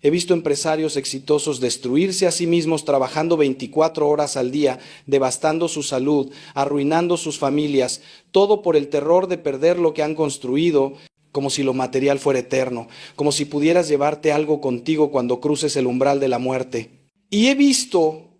He visto empresarios exitosos destruirse a sí mismos trabajando 24 horas al día, devastando su salud, arruinando sus familias, todo por el terror de perder lo que han construido, como si lo material fuera eterno, como si pudieras llevarte algo contigo cuando cruces el umbral de la muerte. Y he visto,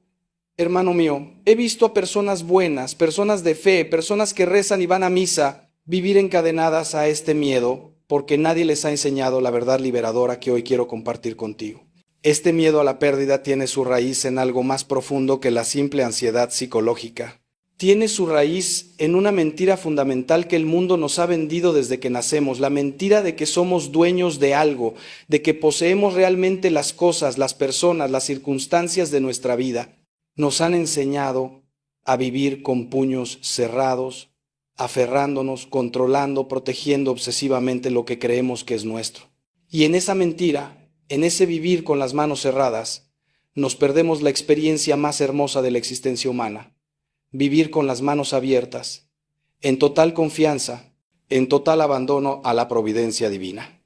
hermano mío, he visto a personas buenas, personas de fe, personas que rezan y van a misa, vivir encadenadas a este miedo, porque nadie les ha enseñado la verdad liberadora que hoy quiero compartir contigo. Este miedo a la pérdida tiene su raíz en algo más profundo que la simple ansiedad psicológica. Tiene su raíz en una mentira fundamental que el mundo nos ha vendido desde que nacemos, la mentira de que somos dueños de algo, de que poseemos realmente las cosas, las personas, las circunstancias de nuestra vida. Nos han enseñado a vivir con puños cerrados, aferrándonos, controlando, protegiendo obsesivamente lo que creemos que es nuestro. Y en esa mentira, en ese vivir con las manos cerradas, nos perdemos la experiencia más hermosa de la existencia humana. Vivir con las manos abiertas, en total confianza, en total abandono a la providencia divina.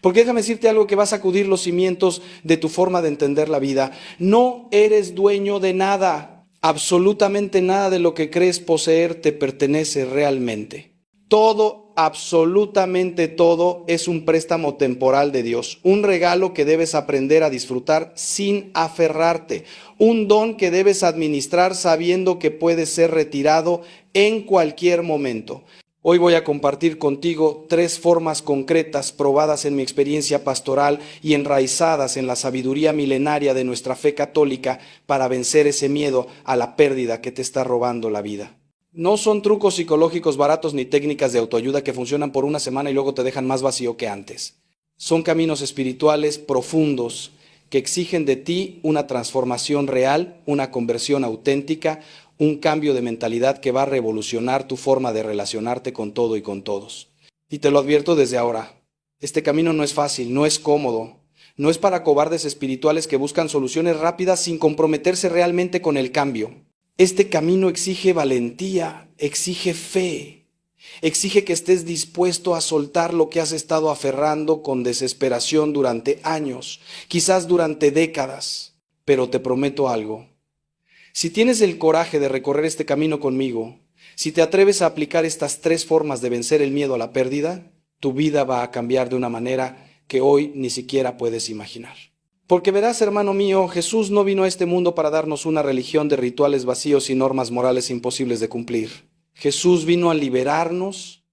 Porque déjame decirte algo que va a sacudir los cimientos de tu forma de entender la vida. No eres dueño de nada. Absolutamente nada de lo que crees poseer te pertenece realmente. Todo, absolutamente todo, es un préstamo temporal de Dios, un regalo que debes aprender a disfrutar sin aferrarte, un don que debes administrar sabiendo que puede ser retirado en cualquier momento. Hoy voy a compartir contigo 3 formas concretas probadas en mi experiencia pastoral y enraizadas en la sabiduría milenaria de nuestra fe católica para vencer ese miedo a la pérdida que te está robando la vida. No son trucos psicológicos baratos ni técnicas de autoayuda que funcionan por una semana y luego te dejan más vacío que antes. Son caminos espirituales profundos que exigen de ti una transformación real, una conversión auténtica, un cambio de mentalidad que va a revolucionar tu forma de relacionarte con todo y con todos. Y te lo advierto desde ahora, este camino no es fácil, no es cómodo, no es para cobardes espirituales que buscan soluciones rápidas sin comprometerse realmente con el cambio. Este camino exige valentía, exige fe, exige que estés dispuesto a soltar lo que has estado aferrando con desesperación durante años, quizás durante décadas. Pero te prometo algo. Si tienes el coraje de recorrer este camino conmigo, si te atreves a aplicar estas 3 formas de vencer el miedo a la pérdida, tu vida va a cambiar de una manera que hoy ni siquiera puedes imaginar. Porque verás, hermano mío, Jesús no vino a este mundo para darnos una religión de rituales vacíos y normas morales imposibles de cumplir. Jesús vino a liberarnos,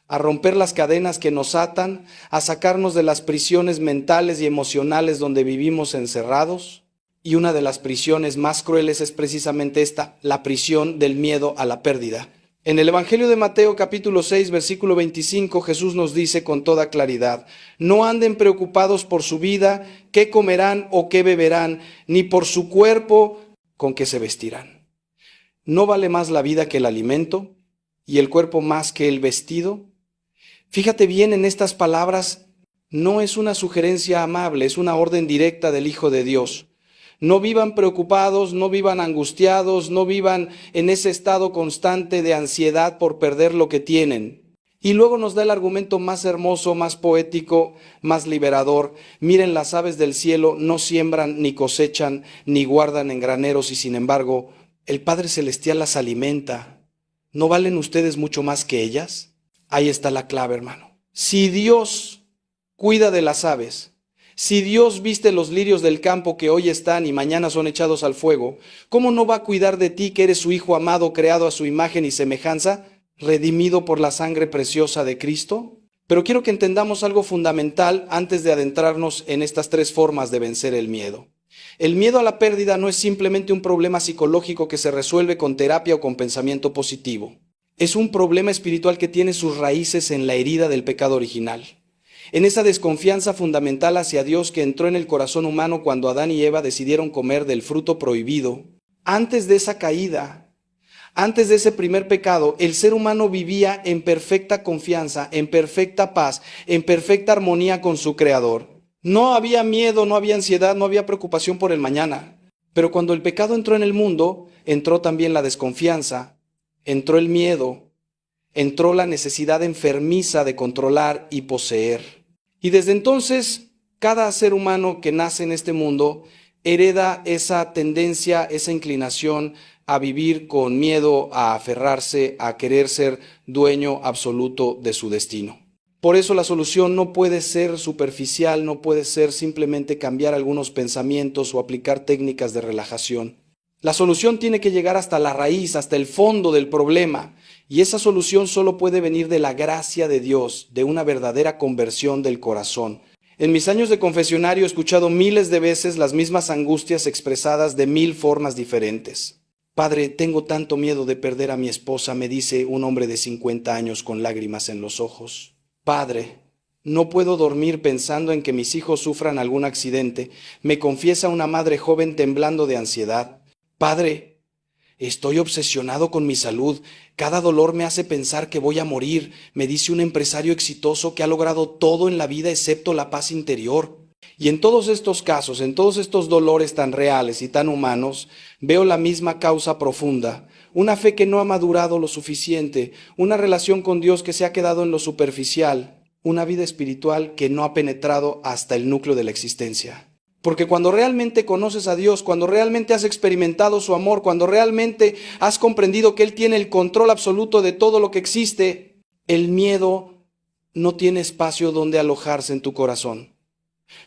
a romper las cadenas que nos atan, a sacarnos de las prisiones mentales y emocionales donde vivimos encerrados. Y una de las prisiones más crueles es precisamente esta, la prisión del miedo a la pérdida. En el Evangelio de Mateo capítulo 6, versículo 25, Jesús nos dice con toda claridad: no anden preocupados por su vida, qué comerán o qué beberán, ni por su cuerpo, con qué se vestirán. ¿No vale más la vida que el alimento y el cuerpo más que el vestido? Fíjate bien en estas palabras, no es una sugerencia amable, es una orden directa del Hijo de Dios. No vivan preocupados, no vivan angustiados, no vivan en ese estado constante de ansiedad por perder lo que tienen. Y luego nos da el argumento más hermoso, más poético, más liberador. Miren, las aves del cielo no siembran, ni cosechan, ni guardan en graneros, y sin embargo, el Padre Celestial las alimenta. ¿No valen ustedes mucho más que ellas? Ahí está la clave, hermano. Si Dios cuida de las aves, si Dios viste los lirios del campo que hoy están y mañana son echados al fuego, ¿cómo no va a cuidar de ti, que eres su Hijo amado, creado a su imagen y semejanza, redimido por la sangre preciosa de Cristo? Pero quiero que entendamos algo fundamental antes de adentrarnos en estas 3 formas de vencer el miedo. El miedo a la pérdida no es simplemente un problema psicológico que se resuelve con terapia o con pensamiento positivo. Es un problema espiritual que tiene sus raíces en la herida del pecado original. En esa desconfianza fundamental hacia Dios que entró en el corazón humano cuando Adán y Eva decidieron comer del fruto prohibido. Antes de esa caída, antes de ese primer pecado, el ser humano vivía en perfecta confianza, en perfecta paz, en perfecta armonía con su Creador. No había miedo, no había ansiedad, no había preocupación por el mañana. Pero cuando el pecado entró en el mundo, entró también la desconfianza, entró el miedo, entró la necesidad enfermiza de controlar y poseer. Y desde entonces, Cada ser humano que nace en este mundo hereda esa tendencia, esa inclinación a vivir con miedo, a aferrarse, a querer ser dueño absoluto de su destino. Por eso la solución no puede ser superficial, no puede ser simplemente cambiar algunos pensamientos o aplicar técnicas de relajación. La solución tiene que llegar hasta la raíz, hasta el fondo del problema, y esa solución solo puede venir de la gracia de Dios, de una verdadera conversión del corazón. En mis años de confesionario he escuchado miles de veces las mismas angustias expresadas de 1000 formas diferentes. Padre, tengo tanto miedo de perder a mi esposa, me dice un hombre de 50 años con lágrimas en los ojos. Padre, no puedo dormir pensando en que mis hijos sufran algún accidente, me confiesa una madre joven temblando de ansiedad. Padre, estoy obsesionado con mi salud, cada dolor me hace pensar que voy a morir, me dice un empresario exitoso que ha logrado todo en la vida excepto la paz interior. Y en todos estos casos, en todos estos dolores tan reales y tan humanos, veo la misma causa profunda, una fe que no ha madurado lo suficiente, una relación con Dios que se ha quedado en lo superficial, una vida espiritual que no ha penetrado hasta el núcleo de la existencia. Porque cuando realmente conoces a Dios, cuando realmente has experimentado su amor, cuando realmente has comprendido que Él tiene el control absoluto de todo lo que existe, el miedo no tiene espacio donde alojarse en tu corazón.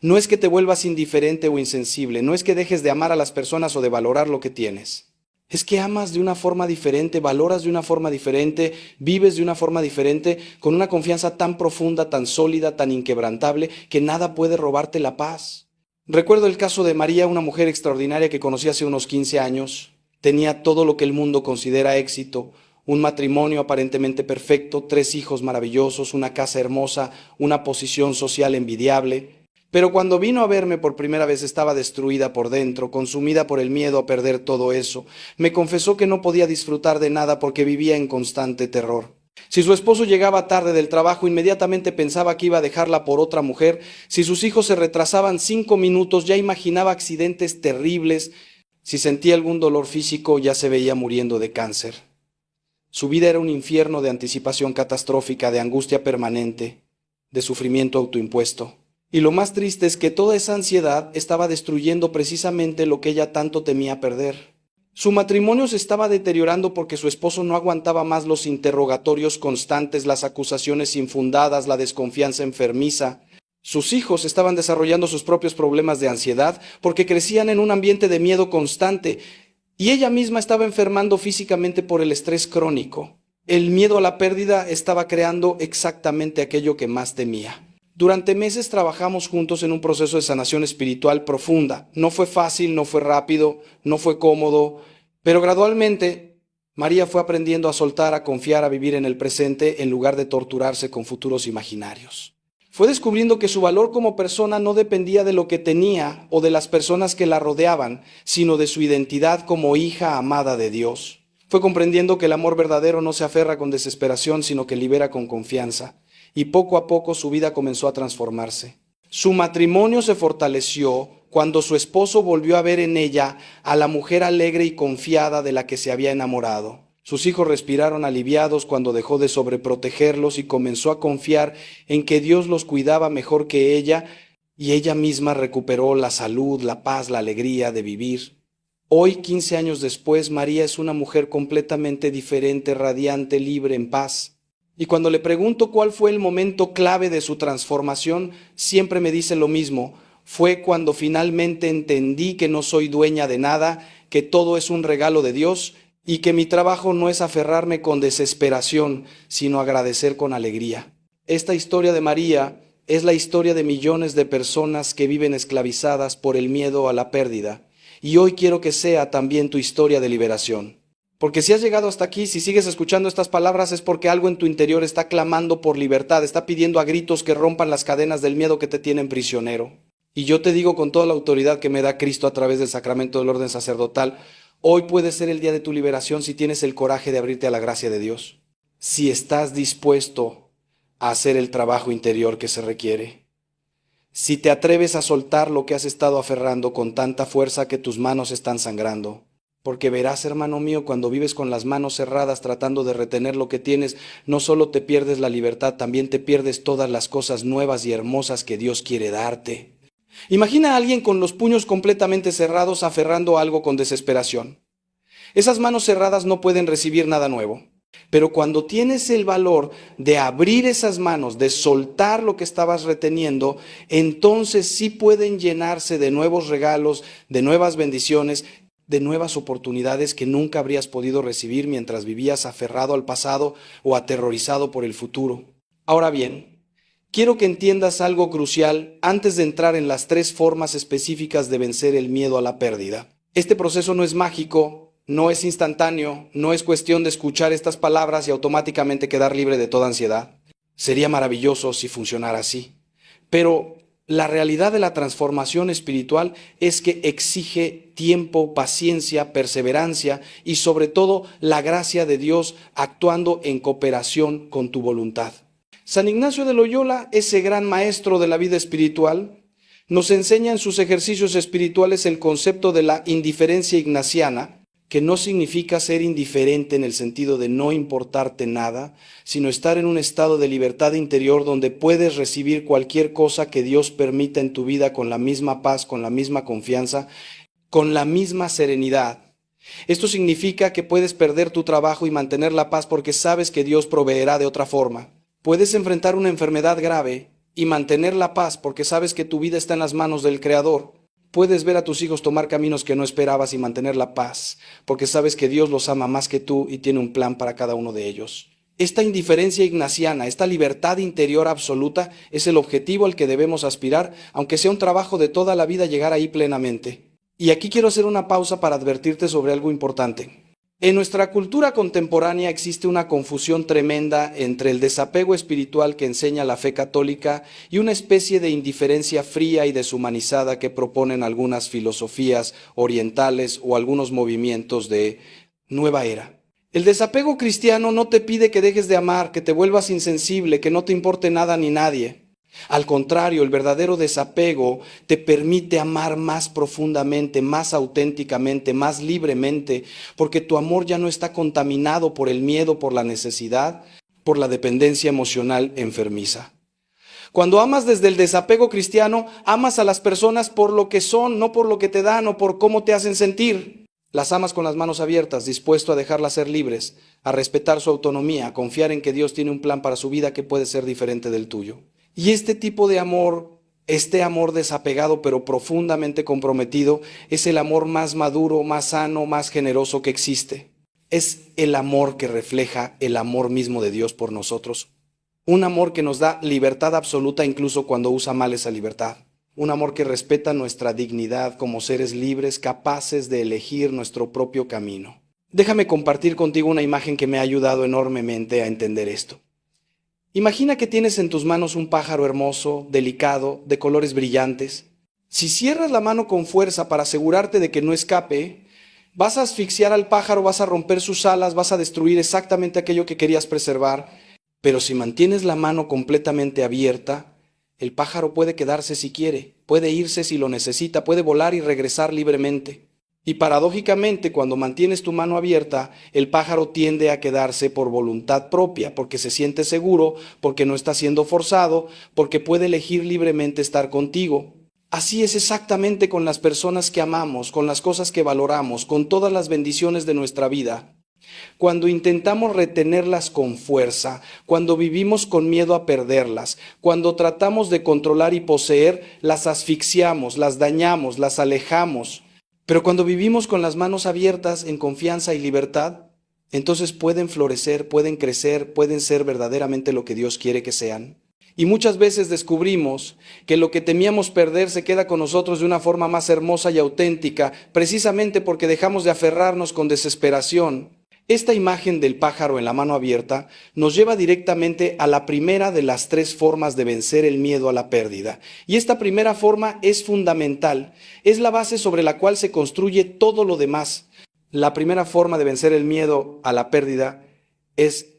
No es que te vuelvas indiferente o insensible, no es que dejes de amar a las personas o de valorar lo que tienes. Es que amas de una forma diferente, valoras de una forma diferente, vives de una forma diferente, con una confianza tan profunda, tan sólida, tan inquebrantable, que nada puede robarte la paz. Recuerdo el caso de María, una mujer extraordinaria que conocí hace unos 15 años. Tenía todo lo que el mundo considera éxito, un matrimonio aparentemente perfecto, 3 hijos maravillosos, una casa hermosa, una posición social envidiable. Pero cuando vino a verme por primera vez estaba destruida por dentro, consumida por el miedo a perder todo eso. Me confesó que no podía disfrutar de nada porque vivía en constante terror. Si su esposo llegaba tarde del trabajo, inmediatamente pensaba que iba a dejarla por otra mujer. Si sus hijos se retrasaban 5 minutos, ya imaginaba accidentes terribles. Si sentía algún dolor físico, ya se veía muriendo de cáncer. Su vida era un infierno de anticipación catastrófica, de angustia permanente, de sufrimiento autoimpuesto. Y lo más triste es que toda esa ansiedad estaba destruyendo precisamente lo que ella tanto temía perder. Su matrimonio se estaba deteriorando porque su esposo no aguantaba más los interrogatorios constantes, las acusaciones infundadas, la desconfianza enfermiza. Sus hijos estaban desarrollando sus propios problemas de ansiedad porque crecían en un ambiente de miedo constante y ella misma estaba enfermando físicamente por el estrés crónico. El miedo a la pérdida estaba creando exactamente aquello que más temía. Durante meses trabajamos juntos en un proceso de sanación espiritual profunda. No fue fácil, no fue rápido, no fue cómodo, pero gradualmente María fue aprendiendo a soltar, a confiar, a vivir en el presente en lugar de torturarse con futuros imaginarios. Fue descubriendo que su valor como persona no dependía de lo que tenía o de las personas que la rodeaban, sino de su identidad como hija amada de Dios. Fue comprendiendo que el amor verdadero no se aferra con desesperación, sino que libera con confianza. Y poco a poco su vida comenzó a transformarse. Su matrimonio se fortaleció cuando su esposo volvió a ver en ella a la mujer alegre y confiada de la que se había enamorado. Sus hijos respiraron aliviados cuando dejó de sobreprotegerlos y comenzó a confiar en que Dios los cuidaba mejor que ella, y ella misma recuperó la salud, la paz, la alegría de vivir. Hoy, 15 años después, María es una mujer completamente diferente, radiante, libre, en paz. Y cuando le pregunto cuál fue el momento clave de su transformación, siempre me dice lo mismo. Fue cuando finalmente entendí que no soy dueña de nada, que todo es un regalo de Dios y que mi trabajo no es aferrarme con desesperación, sino agradecer con alegría. Esta historia de María es la historia de millones de personas que viven esclavizadas por el miedo a la pérdida. Y hoy quiero que sea también tu historia de liberación. Porque si has llegado hasta aquí, si sigues escuchando estas palabras, es porque algo en tu interior está clamando por libertad, está pidiendo a gritos que rompan las cadenas del miedo que te tienen prisionero. Y yo te digo con toda la autoridad que me da Cristo a través del sacramento del orden sacerdotal, hoy puede ser el día de tu liberación si tienes el coraje de abrirte a la gracia de Dios. Si estás dispuesto a hacer el trabajo interior que se requiere. Si te atreves a soltar lo que has estado aferrando con tanta fuerza que tus manos están sangrando. Porque verás, hermano mío, cuando vives con las manos cerradas tratando de retener lo que tienes, no solo te pierdes la libertad, también te pierdes todas las cosas nuevas y hermosas que Dios quiere darte. Imagina a alguien con los puños completamente cerrados aferrando algo con desesperación. Esas manos cerradas no pueden recibir nada nuevo. Pero cuando tienes el valor de abrir esas manos, de soltar lo que estabas reteniendo, entonces sí pueden llenarse de nuevos regalos, de nuevas bendiciones, de nuevas oportunidades que nunca habrías podido recibir mientras vivías aferrado al pasado o aterrorizado por el futuro. Ahora bien, quiero que entiendas algo crucial antes de entrar en las 3 formas específicas de vencer el miedo a la pérdida. Este proceso no es mágico. No es instantáneo, no es cuestión de escuchar estas palabras y automáticamente quedar libre de toda ansiedad. Sería maravilloso si funcionara así. Pero la realidad de la transformación espiritual es que exige tiempo, paciencia, perseverancia y sobre todo la gracia de Dios actuando en cooperación con tu voluntad. San Ignacio de Loyola, ese gran maestro de la vida espiritual, nos enseña en sus ejercicios espirituales el concepto de la indiferencia ignaciana, que no significa ser indiferente en el sentido de no importarte nada, sino estar en un estado de libertad interior donde puedes recibir cualquier cosa que Dios permita en tu vida con la misma paz, con la misma confianza, con la misma serenidad. Esto significa que puedes perder tu trabajo y mantener la paz porque sabes que Dios proveerá de otra forma. Puedes enfrentar una enfermedad grave y mantener la paz porque sabes que tu vida está en las manos del Creador. Puedes ver a tus hijos tomar caminos que no esperabas y mantener la paz, porque sabes que Dios los ama más que tú y tiene un plan para cada uno de ellos. Esta indiferencia ignaciana, esta libertad interior absoluta, es el objetivo al que debemos aspirar, aunque sea un trabajo de toda la vida llegar ahí plenamente. Y aquí quiero hacer una pausa para advertirte sobre algo importante. En nuestra cultura contemporánea existe una confusión tremenda entre el desapego espiritual que enseña la fe católica y una especie de indiferencia fría y deshumanizada que proponen algunas filosofías orientales o algunos movimientos de nueva era. El desapego cristiano no te pide que dejes de amar, que te vuelvas insensible, que no te importe nada ni nadie. Al contrario, el verdadero desapego te permite amar más profundamente, más auténticamente, más libremente, porque tu amor ya no está contaminado por el miedo, por la necesidad, por la dependencia emocional enfermiza. Cuando amas desde el desapego cristiano, amas a las personas por lo que son, no por lo que te dan o por cómo te hacen sentir. Las amas con las manos abiertas, dispuesto a dejarlas ser libres, a respetar su autonomía, a confiar en que Dios tiene un plan para su vida que puede ser diferente del tuyo. Y este tipo de amor, este amor desapegado pero profundamente comprometido, es el amor más maduro, más sano, más generoso que existe. Es el amor que refleja el amor mismo de Dios por nosotros. Un amor que nos da libertad absoluta incluso cuando usa mal esa libertad. Un amor que respeta nuestra dignidad como seres libres, capaces de elegir nuestro propio camino. Déjame compartir contigo una imagen que me ha ayudado enormemente a entender esto. Imagina que tienes en tus manos un pájaro hermoso, delicado, de colores brillantes. Si cierras la mano con fuerza para asegurarte de que no escape, vas a asfixiar al pájaro, vas a romper sus alas, vas a destruir exactamente aquello que querías preservar. Pero si mantienes la mano completamente abierta, el pájaro puede quedarse si quiere, puede irse si lo necesita, puede volar y regresar libremente. Y paradójicamente, cuando mantienes tu mano abierta, el pájaro tiende a quedarse por voluntad propia, porque se siente seguro, porque no está siendo forzado, porque puede elegir libremente estar contigo. Así es exactamente con las personas que amamos, con las cosas que valoramos, con todas las bendiciones de nuestra vida. Cuando intentamos retenerlas con fuerza, cuando vivimos con miedo a perderlas, cuando tratamos de controlar y poseer, las asfixiamos, las dañamos, las alejamos. Pero cuando vivimos con las manos abiertas en confianza y libertad, entonces pueden florecer, pueden crecer, pueden ser verdaderamente lo que Dios quiere que sean. Y muchas veces descubrimos que lo que temíamos perder se queda con nosotros de una forma más hermosa y auténtica, precisamente porque dejamos de aferrarnos con desesperación. Esta imagen del pájaro en la mano abierta nos lleva directamente a la primera de las 3 formas de vencer el miedo a la pérdida. Y esta primera forma es fundamental, es la base sobre la cual se construye todo lo demás. La primera forma de vencer el miedo a la pérdida es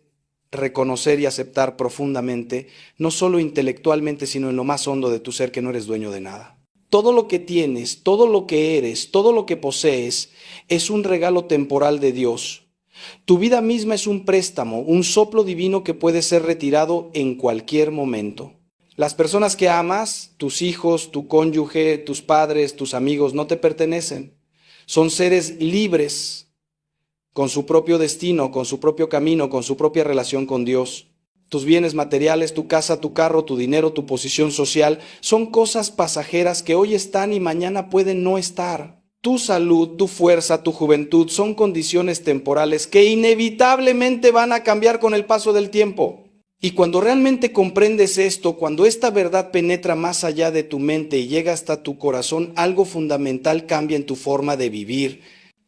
reconocer y aceptar profundamente, no solo intelectualmente, sino en lo más hondo de tu ser, que no eres dueño de nada. Todo lo que tienes, todo lo que eres, todo lo que posees, es un regalo temporal de Dios. Tu vida misma es un préstamo, un soplo divino que puede ser retirado en cualquier momento. Las personas que amas, tus hijos, tu cónyuge, tus padres, tus amigos, no te pertenecen. Son seres libres, con su propio destino, con su propio camino, con su propia relación con Dios. Tus bienes materiales, tu casa, tu carro, tu dinero, tu posición social, son cosas pasajeras que hoy están y mañana pueden no estar. Tu salud, tu fuerza, tu juventud son condiciones temporales que inevitablemente van a cambiar con el paso del tiempo. Y cuando realmente comprendes esto, cuando esta verdad penetra más allá de tu mente y llega hasta tu corazón, algo fundamental cambia en tu forma de vivir.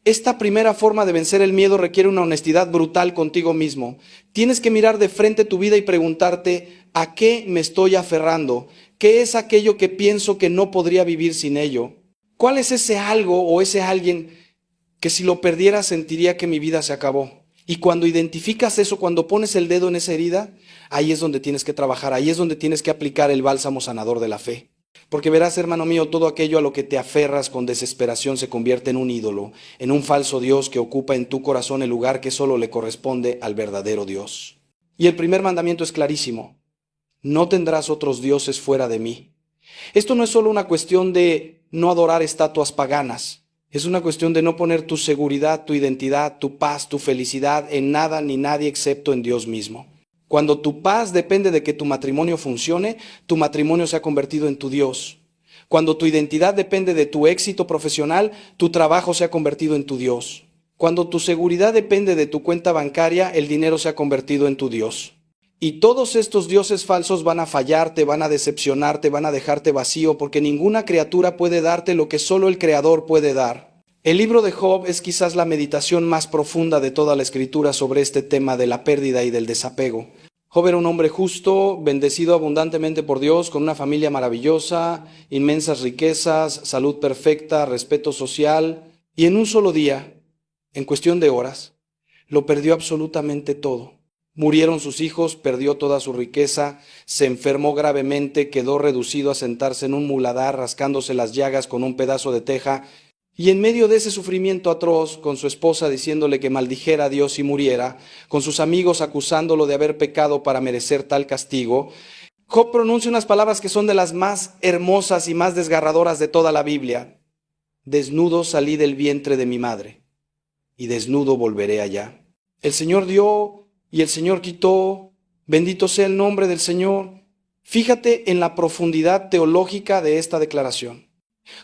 Esta primera forma de vencer el miedo requiere una honestidad brutal contigo mismo. Tienes que mirar de frente tu vida y preguntarte, ¿a qué me estoy aferrando? ¿Qué es aquello que pienso que no podría vivir sin ello? ¿Cuál es ese algo o ese alguien que si lo perdiera sentiría que mi vida se acabó? Y cuando identificas eso, cuando pones el dedo en esa herida, ahí es donde tienes que trabajar, ahí es donde tienes que aplicar el bálsamo sanador de la fe. Porque verás, hermano mío, todo aquello a lo que te aferras con desesperación se convierte en un ídolo, en un falso Dios que ocupa en tu corazón el lugar que solo le corresponde al verdadero Dios. Y el primer mandamiento es clarísimo: no tendrás otros dioses fuera de mí. Esto no es solo una cuestión de no adorar estatuas paganas. Es una cuestión de no poner tu seguridad, tu identidad, tu paz, tu felicidad en nada ni nadie excepto en Dios mismo. Cuando tu paz depende de que tu matrimonio funcione, tu matrimonio se ha convertido en tu Dios. Cuando tu identidad depende de tu éxito profesional, tu trabajo se ha convertido en tu Dios. Cuando tu seguridad depende de tu cuenta bancaria, el dinero se ha convertido en tu Dios. Y todos estos dioses falsos van a fallarte, van a decepcionarte, van a dejarte vacío, porque ninguna criatura puede darte lo que solo el Creador puede dar. El libro de Job es quizás la meditación más profunda de toda la Escritura sobre este tema de la pérdida y del desapego. Job era un hombre justo, bendecido abundantemente por Dios, con una familia maravillosa, inmensas riquezas, salud perfecta, respeto social, y en un solo día, en cuestión de horas, lo perdió absolutamente todo. Murieron sus hijos, perdió toda su riqueza, se enfermó gravemente, quedó reducido a sentarse en un muladar rascándose las llagas con un pedazo de teja, y en medio de ese sufrimiento atroz, con su esposa diciéndole que maldijera a Dios y muriera, con sus amigos acusándolo de haber pecado para merecer tal castigo, Job pronuncia unas palabras que son de las más hermosas y más desgarradoras de toda la Biblia. Desnudo salí del vientre de mi madre, y desnudo volveré allá. El Señor dio y el Señor quitó, bendito sea el nombre del Señor. Fíjate en la profundidad teológica de esta declaración.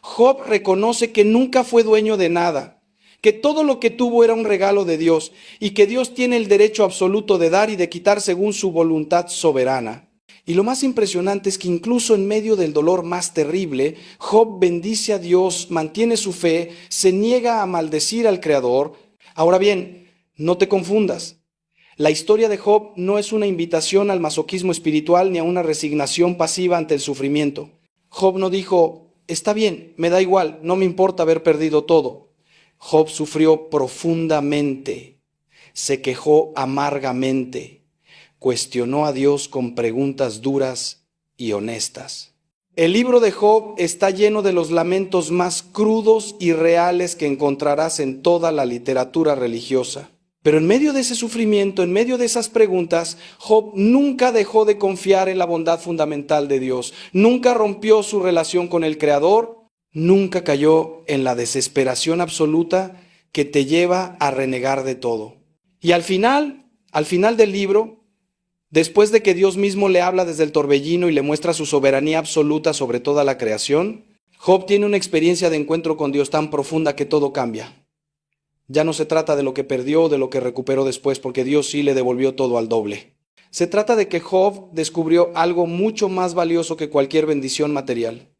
Job reconoce que nunca fue dueño de nada, que todo lo que tuvo era un regalo de Dios y que Dios tiene el derecho absoluto de dar y de quitar según su voluntad soberana. Y lo más impresionante es que incluso en medio del dolor más terrible, Job bendice a Dios, mantiene su fe, se niega a maldecir al Creador. Ahora bien, no te confundas. La historia de Job no es una invitación al masoquismo espiritual ni a una resignación pasiva ante el sufrimiento. Job no dijo, está bien, me da igual, no me importa haber perdido todo. Job sufrió profundamente, se quejó amargamente, cuestionó a Dios con preguntas duras y honestas. El libro de Job está lleno de los lamentos más crudos y reales que encontrarás en toda la literatura religiosa. Pero en medio de ese sufrimiento, en medio de esas preguntas, Job nunca dejó de confiar en la bondad fundamental de Dios. Nunca rompió su relación con el Creador, nunca cayó en la desesperación absoluta que te lleva a renegar de todo. Y al final del libro, después de que Dios mismo le habla desde el torbellino y le muestra su soberanía absoluta sobre toda la creación, Job tiene una experiencia de encuentro con Dios tan profunda que todo cambia. Ya no se trata de lo que perdió o de lo que recuperó después, porque Dios sí le devolvió todo al doble. Se trata de que Job descubrió algo mucho más valioso que cualquier bendición material.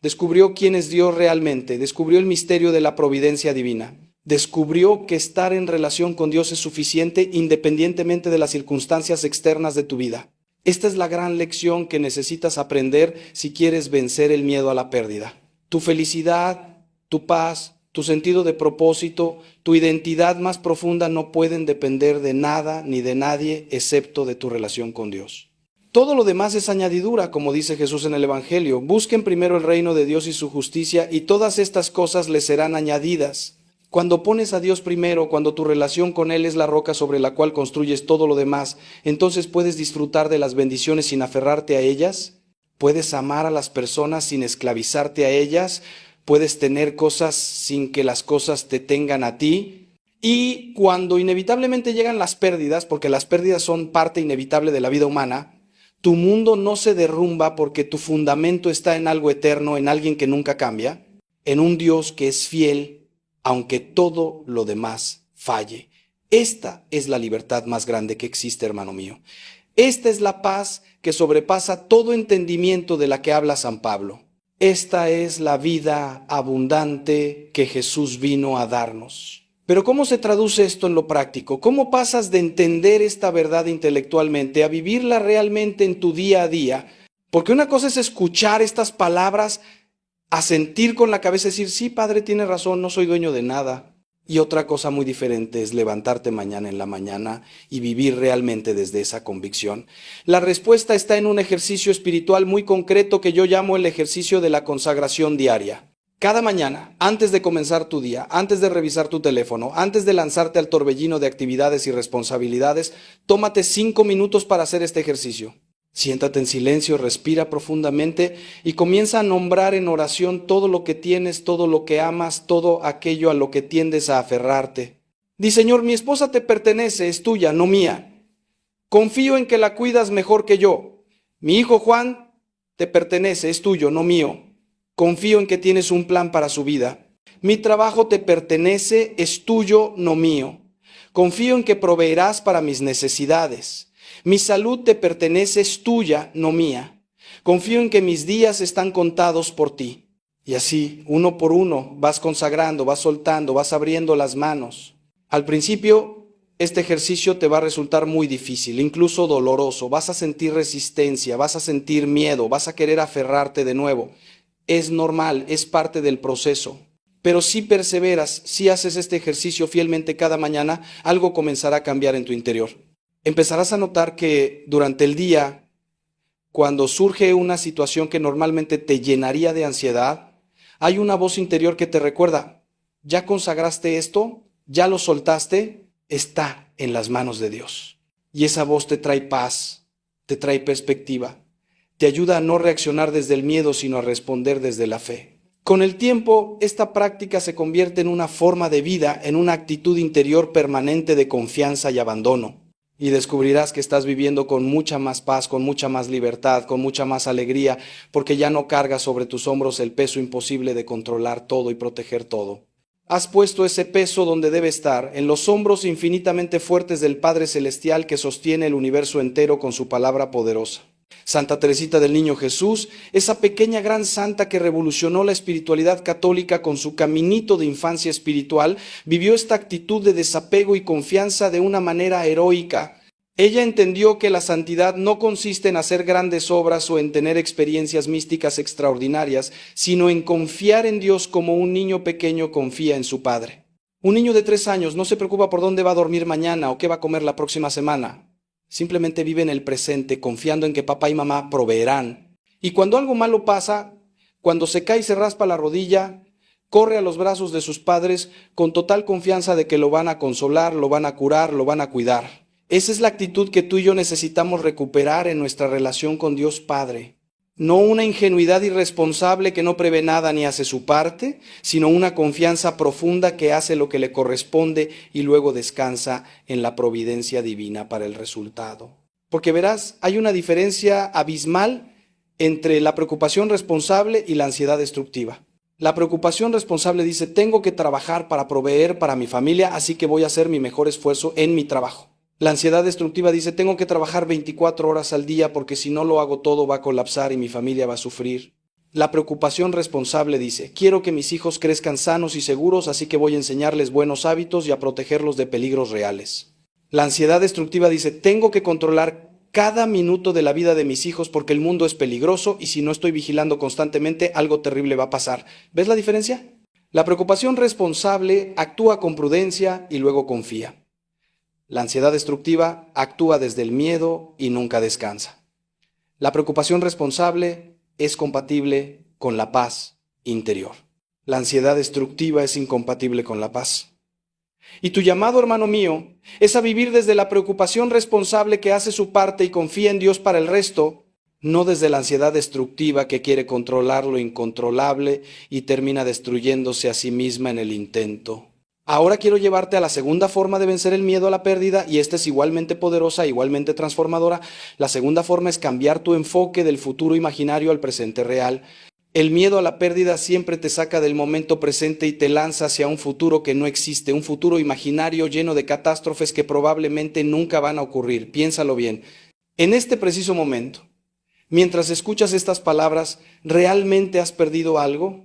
Descubrió quién es Dios realmente, descubrió el misterio de la providencia divina. Descubrió que estar en relación con Dios es suficiente independientemente de las circunstancias externas de tu vida. Esta es la gran lección que necesitas aprender si quieres vencer el miedo a la pérdida. Tu felicidad, tu paz, tu sentido de propósito, tu identidad más profunda no pueden depender de nada ni de nadie excepto de tu relación con Dios. Todo lo demás es añadidura, como dice Jesús en el Evangelio. Busquen primero el reino de Dios y su justicia, y todas estas cosas les serán añadidas. Cuando pones a Dios primero, cuando tu relación con Él es la roca sobre la cual construyes todo lo demás, entonces puedes disfrutar de las bendiciones sin aferrarte a ellas Puedes amar a las personas sin esclavizarte a ellas. Puedes tener cosas sin que las cosas te tengan a ti. Y cuando inevitablemente llegan las pérdidas, porque las pérdidas son parte inevitable de la vida humana, tu mundo no se derrumba porque tu fundamento está en algo eterno, en alguien que nunca cambia, en un Dios que es fiel, aunque todo lo demás falle. Esta es la libertad más grande que existe, hermano mío. Esta es la paz que sobrepasa todo entendimiento de la que habla San Pablo. Esta es la vida abundante que Jesús vino a darnos. Pero ¿cómo se traduce esto en lo práctico? ¿Cómo pasas de entender esta verdad intelectualmente a vivirla realmente en tu día a día? Porque una cosa es escuchar estas palabras, asentir con la cabeza y decir, sí, Padre, tiene razón, no soy dueño de nada. Y otra cosa muy diferente es levantarte mañana en la mañana y vivir realmente desde esa convicción. La respuesta está en un ejercicio espiritual muy concreto que yo llamo el ejercicio de la consagración diaria. Cada mañana, antes de comenzar tu día, antes de revisar tu teléfono, antes de lanzarte al torbellino de actividades y responsabilidades, tómate 5 minutos para hacer este ejercicio. Siéntate en silencio, respira profundamente y comienza a nombrar en oración todo lo que tienes, todo lo que amas, todo aquello a lo que tiendes a aferrarte. Di, Señor, mi esposa te pertenece, es tuya, no mía. Confío en que la cuidas mejor que yo. Mi hijo Juan te pertenece, es tuyo, no mío. Confío en que tienes un plan para su vida. Mi trabajo te pertenece, es tuyo, no mío. Confío en que proveerás para mis necesidades. Mi salud te pertenece, es tuya, no mía. Confío en que mis días están contados por ti. Y así, uno por uno, vas consagrando, vas soltando, vas abriendo las manos. Al principio, este ejercicio te va a resultar muy difícil, incluso doloroso. Vas a sentir resistencia, vas a sentir miedo, vas a querer aferrarte de nuevo. Es normal, es parte del proceso. Pero si perseveras, si haces este ejercicio fielmente cada mañana, algo comenzará a cambiar en tu interior. Empezarás a notar que durante el día, cuando surge una situación que normalmente te llenaría de ansiedad, hay una voz interior que te recuerda, ¿ya consagraste esto? ¿Ya lo soltaste? Está en las manos de Dios. Y esa voz te trae paz, te trae perspectiva, te ayuda a no reaccionar desde el miedo, sino a responder desde la fe. Con el tiempo, esta práctica se convierte en una forma de vida, en una actitud interior permanente de confianza y abandono. Y descubrirás que estás viviendo con mucha más paz, con mucha más libertad, con mucha más alegría, porque ya no cargas sobre tus hombros el peso imposible de controlar todo y proteger todo. Has puesto ese peso donde debe estar, en los hombros infinitamente fuertes del Padre Celestial que sostiene el universo entero con su palabra poderosa. Santa Teresita del Niño Jesús, esa pequeña gran santa que revolucionó la espiritualidad católica con su caminito de infancia espiritual, vivió esta actitud de desapego y confianza de una manera heroica. Ella entendió que la santidad no consiste en hacer grandes obras o en tener experiencias místicas extraordinarias, sino en confiar en Dios como un niño pequeño confía en su padre. Un niño de 3 años no se preocupa por dónde va a dormir mañana o qué va a comer la próxima semana. Simplemente vive en el presente, confiando en que papá y mamá proveerán. Y cuando algo malo pasa, cuando se cae y se raspa la rodilla, corre a los brazos de sus padres con total confianza de que lo van a consolar, lo van a curar, lo van a cuidar. Esa es la actitud que tú y yo necesitamos recuperar en nuestra relación con Dios Padre. No una ingenuidad irresponsable que no prevé nada ni hace su parte, sino una confianza profunda que hace lo que le corresponde y luego descansa en la providencia divina para el resultado. Porque verás, hay una diferencia abismal entre la preocupación responsable y la ansiedad destructiva. La preocupación responsable dice, tengo que trabajar para proveer para mi familia, así que voy a hacer mi mejor esfuerzo en mi trabajo. La ansiedad destructiva dice, tengo que trabajar 24 horas al día porque si no lo hago todo va a colapsar y mi familia va a sufrir. La preocupación responsable dice, quiero que mis hijos crezcan sanos y seguros, así que voy a enseñarles buenos hábitos y a protegerlos de peligros reales. La ansiedad destructiva dice, tengo que controlar cada minuto de la vida de mis hijos porque el mundo es peligroso y si no estoy vigilando constantemente, algo terrible va a pasar. ¿Ves la diferencia? La preocupación responsable actúa con prudencia y luego confía. La ansiedad destructiva actúa desde el miedo y nunca descansa. La preocupación responsable es compatible con la paz interior. La ansiedad destructiva es incompatible con la paz. Y tu llamado, hermano mío, es a vivir desde la preocupación responsable que hace su parte y confía en Dios para el resto, no desde la ansiedad destructiva que quiere controlar lo incontrolable y termina destruyéndose a sí misma en el intento. Ahora quiero llevarte a la segunda forma de vencer el miedo a la pérdida, y esta es igualmente poderosa, igualmente transformadora. La segunda forma es cambiar tu enfoque del futuro imaginario al presente real. El miedo a la pérdida siempre te saca del momento presente y te lanza hacia un futuro que no existe, un futuro imaginario lleno de catástrofes que probablemente nunca van a ocurrir. Piénsalo bien. En este preciso momento, mientras escuchas estas palabras, ¿realmente has perdido algo?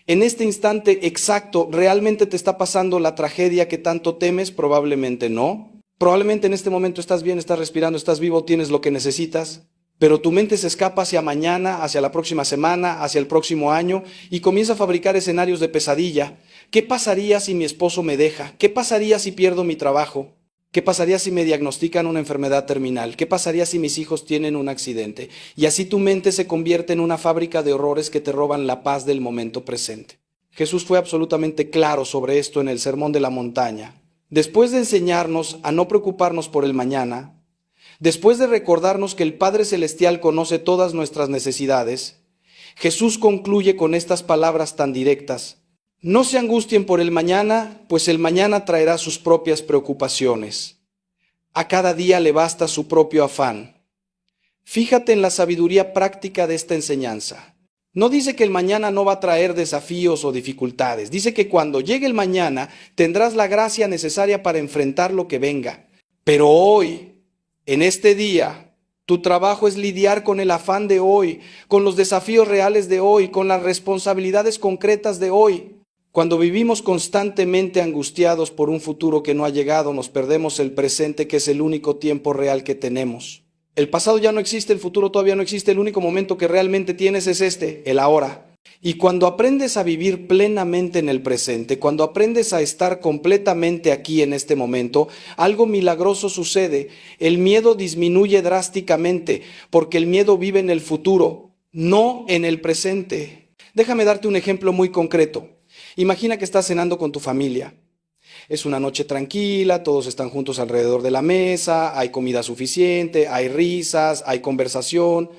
En este instante exacto, ¿realmente te está pasando la tragedia que tanto temes? Probablemente no. Probablemente en este momento estás bien, estás respirando, estás vivo, tienes lo que necesitas. Pero tu mente se escapa hacia mañana, hacia la próxima semana, hacia el próximo año y comienza a fabricar escenarios de pesadilla. ¿Qué pasaría si mi esposo me deja? ¿Qué pasaría si pierdo mi trabajo? ¿Qué pasaría si me diagnostican una enfermedad terminal? ¿Qué pasaría si mis hijos tienen un accidente? Y así tu mente se convierte en una fábrica de horrores que te roban la paz del momento presente. Jesús fue absolutamente claro sobre esto en el Sermón de la Montaña. Después de enseñarnos a no preocuparnos por el mañana, después de recordarnos que el Padre Celestial conoce todas nuestras necesidades, Jesús concluye con estas palabras tan directas: no se angustien por el mañana, pues el mañana traerá sus propias preocupaciones. A cada día le basta su propio afán. Fíjate en la sabiduría práctica de esta enseñanza. No dice que el mañana no va a traer desafíos o dificultades. Dice que cuando llegue el mañana tendrás la gracia necesaria para enfrentar lo que venga. Pero hoy, en este día, tu trabajo es lidiar con el afán de hoy, con los desafíos reales de hoy, con las responsabilidades concretas de hoy. Cuando vivimos constantemente angustiados por un futuro que no ha llegado, nos perdemos el presente, que es el único tiempo real que tenemos. El pasado ya no existe, el futuro todavía no existe, el único momento que realmente tienes es este, el ahora. Y cuando aprendes a vivir plenamente en el presente, cuando aprendes a estar completamente aquí en este momento, algo milagroso sucede. El miedo disminuye drásticamente, porque el miedo vive en el futuro, no en el presente. Déjame darte un ejemplo muy concreto. Imagina que estás cenando con tu familia. Es una noche tranquila, todos están juntos alrededor de la mesa, hay comida suficiente, hay risas, hay conversación.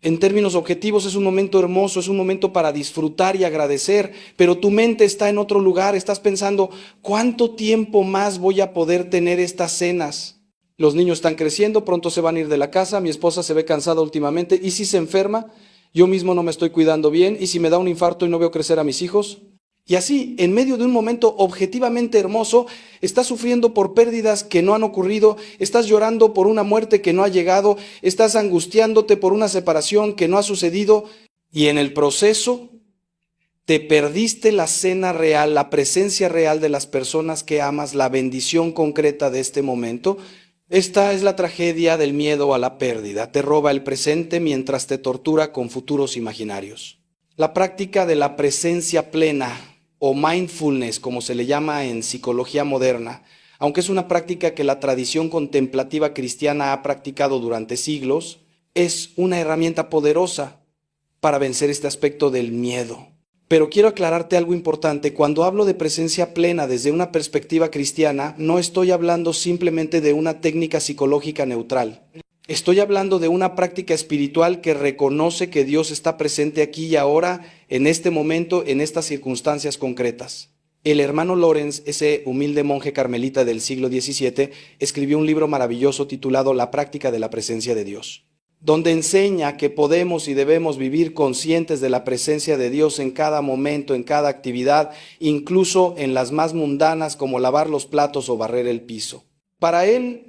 En términos objetivos es un momento hermoso, es un momento para disfrutar y agradecer, pero tu mente está en otro lugar, estás pensando, ¿cuánto tiempo más voy a poder tener estas cenas? Los niños están creciendo, pronto se van a ir de la casa, mi esposa se ve cansada últimamente, ¿y si se enferma? Yo mismo no me estoy cuidando bien, ¿y si me da un infarto y no veo crecer a mis hijos? Y así, en medio de un momento objetivamente hermoso, estás sufriendo por pérdidas que no han ocurrido, estás llorando por una muerte que no ha llegado, estás angustiándote por una separación que no ha sucedido, y en el proceso te perdiste la cena real, la presencia real de las personas que amas, la bendición concreta de este momento. Esta es la tragedia del miedo a la pérdida. Te roba el presente mientras te tortura con futuros imaginarios. La práctica de la presencia plena, o mindfulness, como se le llama en psicología moderna, aunque es una práctica que la tradición contemplativa cristiana ha practicado durante siglos, es una herramienta poderosa para vencer este aspecto del miedo. Pero quiero aclararte algo importante. Cuando hablo de presencia plena desde una perspectiva cristiana, no estoy hablando simplemente de una técnica psicológica neutral. Estoy hablando de una práctica espiritual que reconoce que Dios está presente aquí y ahora, en este momento, en estas circunstancias concretas. El hermano Lawrence, ese humilde monje carmelita del siglo XVII, escribió un libro maravilloso titulado La práctica de la presencia de Dios, donde enseña que podemos y debemos vivir conscientes de la presencia de Dios en cada momento, en cada actividad, incluso en las más mundanas como lavar los platos o barrer el piso. Para él,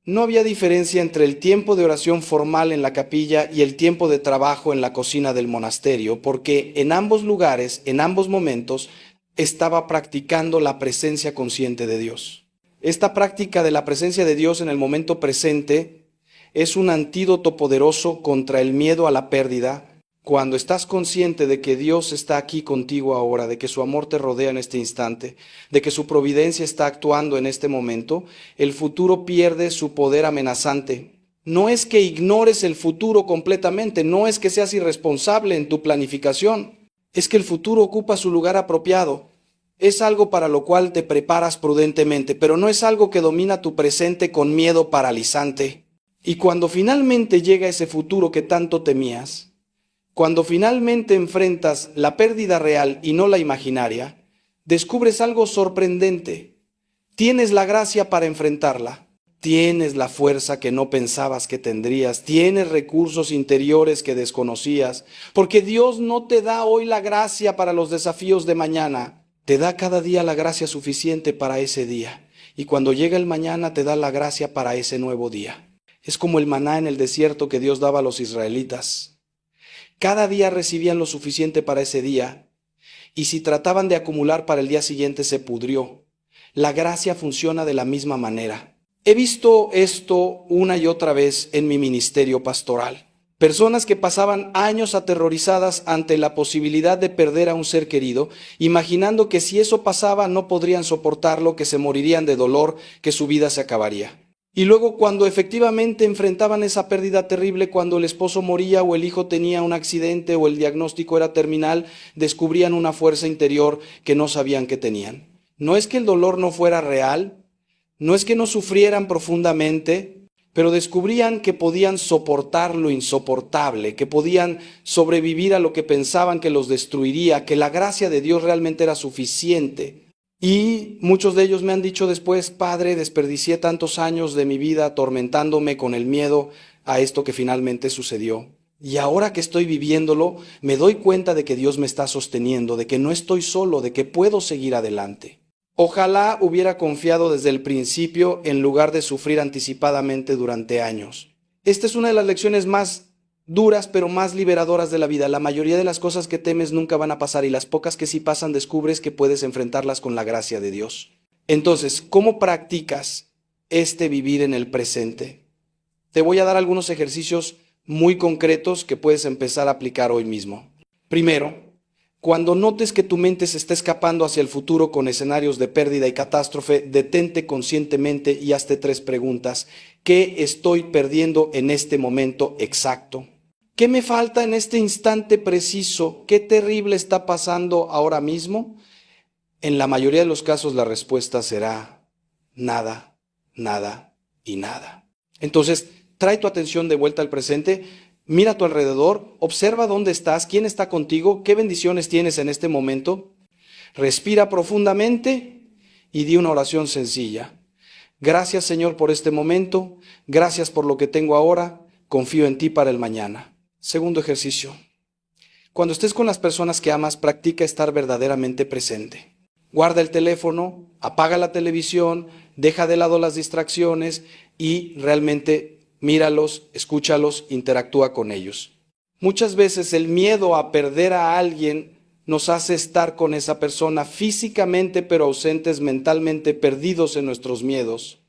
no había diferencia entre el tiempo de oración formal en la capilla y el tiempo de trabajo en la cocina del monasterio, porque en ambos lugares, en ambos momentos, estaba practicando la presencia consciente de Dios. Esta práctica de la presencia de Dios en el momento presente es un antídoto poderoso contra el miedo a la pérdida. Cuando estás consciente de que Dios está aquí contigo ahora, de que su amor te rodea en este instante, de que su providencia está actuando en este momento, el futuro pierde su poder amenazante. No es que ignores el futuro completamente, no es que seas irresponsable en tu planificación, es que el futuro ocupa su lugar apropiado. Es algo para lo cual te preparas prudentemente, pero no es algo que domina tu presente con miedo paralizante. Y cuando finalmente llega ese futuro que tanto temías, cuando finalmente enfrentas la pérdida real y no la imaginaria, descubres algo sorprendente. Tienes la gracia para enfrentarla. Tienes la fuerza que no pensabas que tendrías. Tienes recursos interiores que desconocías. Porque Dios no te da hoy la gracia para los desafíos de mañana. Te da cada día la gracia suficiente para ese día. Y cuando llega el mañana te da la gracia para ese nuevo día. Es como el maná en el desierto que Dios daba a los israelitas. Cada día recibían lo suficiente para ese día. Y si trataban de acumular para el día siguiente se pudrió. La gracia funciona de la misma manera. He visto esto una y otra vez en mi ministerio pastoral. Personas que pasaban años aterrorizadas ante la posibilidad de perder a un ser querido, imaginando que si eso pasaba no podrían soportarlo, que se morirían de dolor, que su vida se acabaría. Y luego cuando efectivamente enfrentaban esa pérdida terrible, cuando el esposo moría o el hijo tenía un accidente o el diagnóstico era terminal, descubrían una fuerza interior que no sabían que tenían. No es que el dolor no fuera real, no es que no sufrieran profundamente, pero descubrían que podían soportar lo insoportable, que podían sobrevivir a lo que pensaban que los destruiría, que la gracia de Dios realmente era suficiente. Y muchos de ellos me han dicho después: Padre, desperdicié tantos años de mi vida atormentándome con el miedo a esto que finalmente sucedió. Y ahora que estoy viviéndolo, me doy cuenta de que Dios me está sosteniendo, de que no estoy solo, de que puedo seguir adelante. Ojalá hubiera confiado desde el principio en lugar de sufrir anticipadamente durante años. Esta es una de las lecciones más duras pero más liberadoras de la vida. La mayoría de las cosas que temes nunca van a pasar y las pocas que sí pasan descubres que puedes enfrentarlas con la gracia de Dios. Entonces, ¿cómo practicas este vivir en el presente? Te voy a dar algunos ejercicios muy concretos que puedes empezar a aplicar hoy mismo. Primero, cuando notes que tu mente se está escapando hacia el futuro con escenarios de pérdida y catástrofe, detente conscientemente y hazte 3 preguntas. ¿Qué estoy perdiendo en este momento exacto? ¿Qué me falta en este instante preciso? ¿Qué terrible está pasando ahora mismo? En la mayoría de los casos la respuesta será nada, nada y nada. Entonces, trae tu atención de vuelta al presente. Mira a tu alrededor, observa dónde estás, quién está contigo, qué bendiciones tienes en este momento. Respira profundamente y di una oración sencilla. Gracias, Señor, por este momento. Gracias por lo que tengo ahora. Confío en ti para el mañana. Segundo ejercicio. Cuando estés con las personas que amas, practica estar verdaderamente presente. Guarda el teléfono, apaga la televisión, deja de lado las distracciones y realmente míralos, escúchalos, interactúa con ellos. Muchas veces el miedo a perder a alguien nos hace estar con esa persona físicamente, pero ausentes mentalmente, perdidos en nuestros miedos.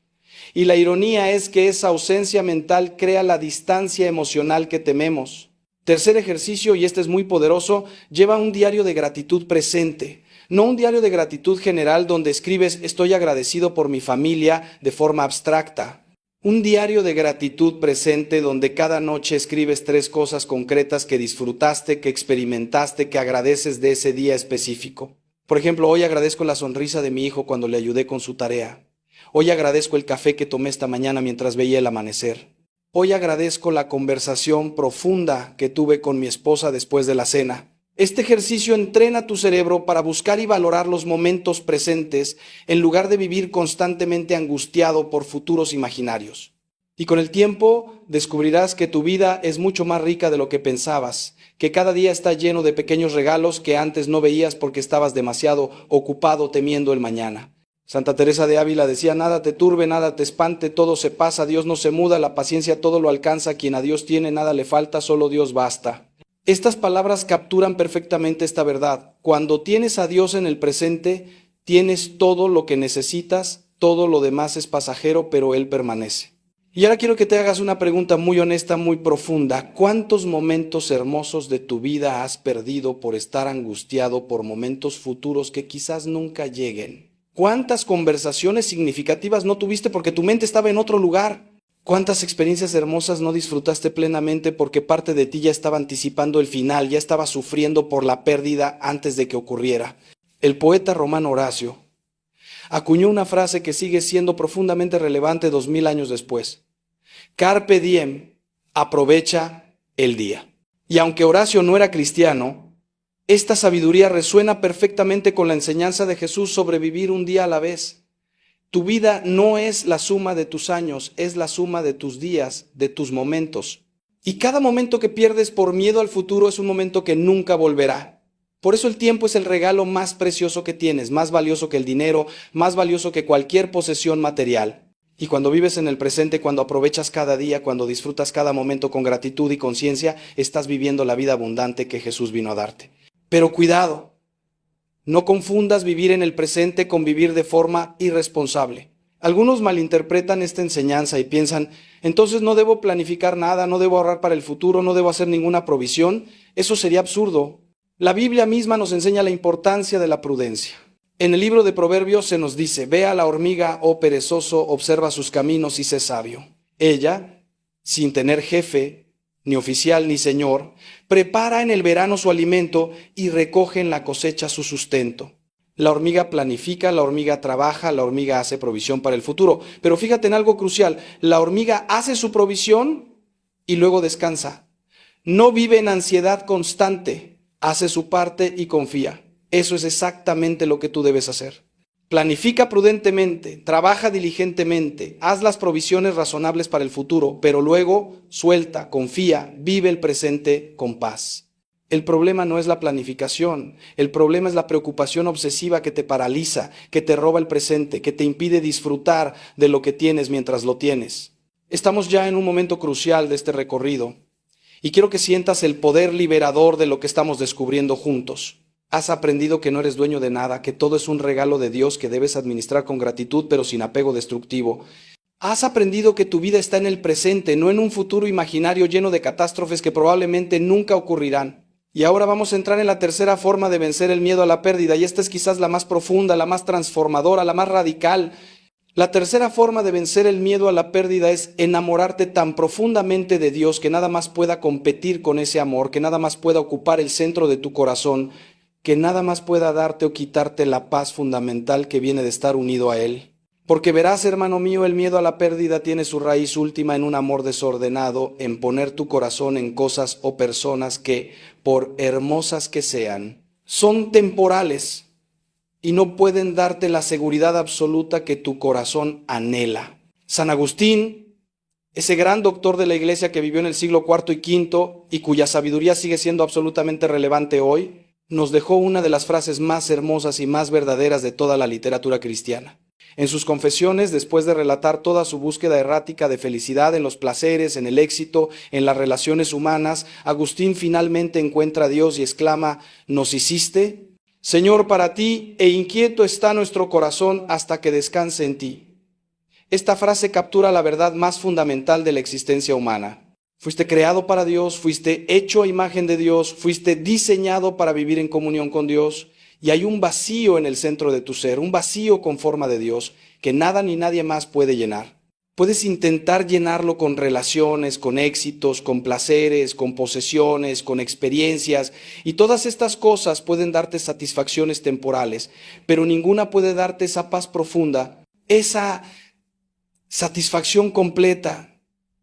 Y la ironía es que esa ausencia mental crea la distancia emocional que tememos. Tercer ejercicio, y este es muy poderoso, lleva un diario de gratitud presente. No un diario de gratitud general donde escribes estoy agradecido por mi familia de forma abstracta. Un diario de gratitud presente donde cada noche escribes 3 cosas concretas que disfrutaste, que experimentaste, que agradeces de ese día específico. Por ejemplo, hoy agradezco la sonrisa de mi hijo cuando le ayudé con su tarea. Hoy agradezco el café que tomé esta mañana mientras veía el amanecer. Hoy agradezco la conversación profunda que tuve con mi esposa después de la cena. Este ejercicio entrena tu cerebro para buscar y valorar los momentos presentes en lugar de vivir constantemente angustiado por futuros imaginarios. Y con el tiempo descubrirás que tu vida es mucho más rica de lo que pensabas, que cada día está lleno de pequeños regalos que antes no veías porque estabas demasiado ocupado temiendo el mañana. Santa Teresa de Ávila decía: nada te turbe, nada te espante, todo se pasa, Dios no se muda, la paciencia todo lo alcanza, quien a Dios tiene nada le falta, solo Dios basta. Estas palabras capturan perfectamente esta verdad. Cuando tienes a Dios en el presente, tienes todo lo que necesitas, todo lo demás es pasajero, pero Él permanece. Y ahora quiero que te hagas una pregunta muy honesta, muy profunda. ¿Cuántos momentos hermosos de tu vida has perdido por estar angustiado por momentos futuros que quizás nunca lleguen? ¿Cuántas conversaciones significativas no tuviste porque tu mente estaba en otro lugar? ¿Cuántas experiencias hermosas no disfrutaste plenamente porque parte de ti ya estaba anticipando el final, ya estaba sufriendo por la pérdida antes de que ocurriera? El poeta romano Horacio acuñó una frase que sigue siendo profundamente relevante 2000 años después. Carpe diem, aprovecha el día. Y aunque Horacio no era cristiano, esta sabiduría resuena perfectamente con la enseñanza de Jesús sobre vivir un día a la vez. Tu vida no es la suma de tus años, es la suma de tus días, de tus momentos. Y cada momento que pierdes por miedo al futuro es un momento que nunca volverá. Por eso el tiempo es el regalo más precioso que tienes, más valioso que el dinero, más valioso que cualquier posesión material. Y cuando vives en el presente, cuando aprovechas cada día, cuando disfrutas cada momento con gratitud y conciencia, estás viviendo la vida abundante que Jesús vino a darte. Pero cuidado, no confundas vivir en el presente con vivir de forma irresponsable. Algunos malinterpretan esta enseñanza y piensan, entonces no debo planificar nada, no debo ahorrar para el futuro, no debo hacer ninguna provisión. Eso sería absurdo. La Biblia misma nos enseña la importancia de la prudencia. En el libro de Proverbios se nos dice, ve a la hormiga, oh perezoso, observa sus caminos y sé sabio. Ella, sin tener jefe, ni oficial, ni señor, prepara en el verano su alimento y recoge en la cosecha su sustento. La hormiga planifica, la hormiga trabaja, la hormiga hace provisión para el futuro. Pero fíjate en algo crucial, la hormiga hace su provisión y luego descansa. No vive en ansiedad constante, hace su parte y confía. Eso es exactamente lo que tú debes hacer. Planifica prudentemente, trabaja diligentemente, haz las provisiones razonables para el futuro, pero luego suelta, confía, vive el presente con paz. El problema no es la planificación, el problema es la preocupación obsesiva que te paraliza, que te roba el presente, que te impide disfrutar de lo que tienes mientras lo tienes. Estamos ya en un momento crucial de este recorrido y quiero que sientas el poder liberador de lo que estamos descubriendo juntos. Has aprendido que no eres dueño de nada, que todo es un regalo de Dios que debes administrar con gratitud pero sin apego destructivo. Has aprendido que tu vida está en el presente, no en un futuro imaginario lleno de catástrofes que probablemente nunca ocurrirán. Y ahora vamos a entrar en la tercera forma de vencer el miedo a la pérdida, y esta es quizás la más profunda, la más transformadora, la más radical. La tercera forma de vencer el miedo a la pérdida es enamorarte tan profundamente de Dios que nada más pueda competir con ese amor, que nada más pueda ocupar el centro de tu corazón, que nada más pueda darte o quitarte la paz fundamental que viene de estar unido a Él. Porque verás, hermano mío, el miedo a la pérdida tiene su raíz última en un amor desordenado, en poner tu corazón en cosas o personas que, por hermosas que sean, son temporales y no pueden darte la seguridad absoluta que tu corazón anhela. San Agustín, ese gran doctor de la Iglesia que vivió en el siglo IV y V y cuya sabiduría sigue siendo absolutamente relevante hoy, nos dejó una de las frases más hermosas y más verdaderas de toda la literatura cristiana. En sus confesiones, después de relatar toda su búsqueda errática de felicidad en los placeres, en el éxito, en las relaciones humanas, Agustín finalmente encuentra a Dios y exclama, ¿nos hiciste? Señor, para ti e inquieto está nuestro corazón hasta que descanse en ti. Esta frase captura la verdad más fundamental de la existencia humana. Fuiste creado para Dios, fuiste hecho a imagen de Dios, fuiste diseñado para vivir en comunión con Dios, y hay un vacío en el centro de tu ser, un vacío con forma de Dios que nada ni nadie más puede llenar. Puedes intentar llenarlo con relaciones, con éxitos, con placeres, con posesiones, con experiencias, y todas estas cosas pueden darte satisfacciones temporales, pero ninguna puede darte esa paz profunda, esa satisfacción completa,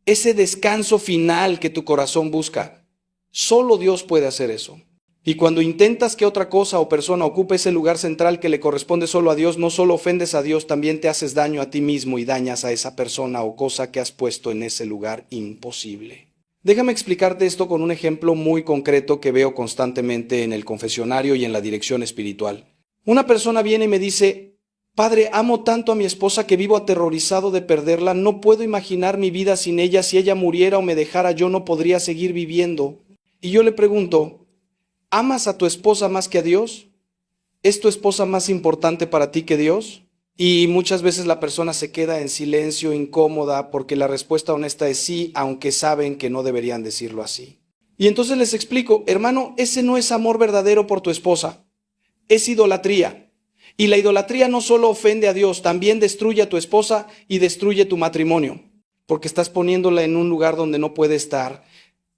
ese descanso final que tu corazón busca. Solo Dios puede hacer eso. Y cuando intentas que otra cosa o persona ocupe ese lugar central que le corresponde solo a Dios, no solo ofendes a Dios, también te haces daño a ti mismo y dañas a esa persona o cosa que has puesto en ese lugar imposible. Déjame explicarte esto con un ejemplo muy concreto que veo constantemente en el confesionario y en la dirección espiritual. Una persona viene y me dice, Padre, amo tanto a mi esposa que vivo aterrorizado de perderla, no puedo imaginar mi vida sin ella, si ella muriera o me dejara yo no podría seguir viviendo. Y yo le pregunto, ¿amas a tu esposa más que a Dios? ¿Es tu esposa más importante para ti que Dios? Y muchas veces la persona se queda en silencio, incómoda, porque la respuesta honesta es sí, aunque saben que no deberían decirlo así. Y entonces les explico, hermano, ese no es amor verdadero por tu esposa, es idolatría. Y la idolatría no solo ofende a Dios, también destruye a tu esposa y destruye tu matrimonio, porque estás poniéndola en un lugar donde no puede estar.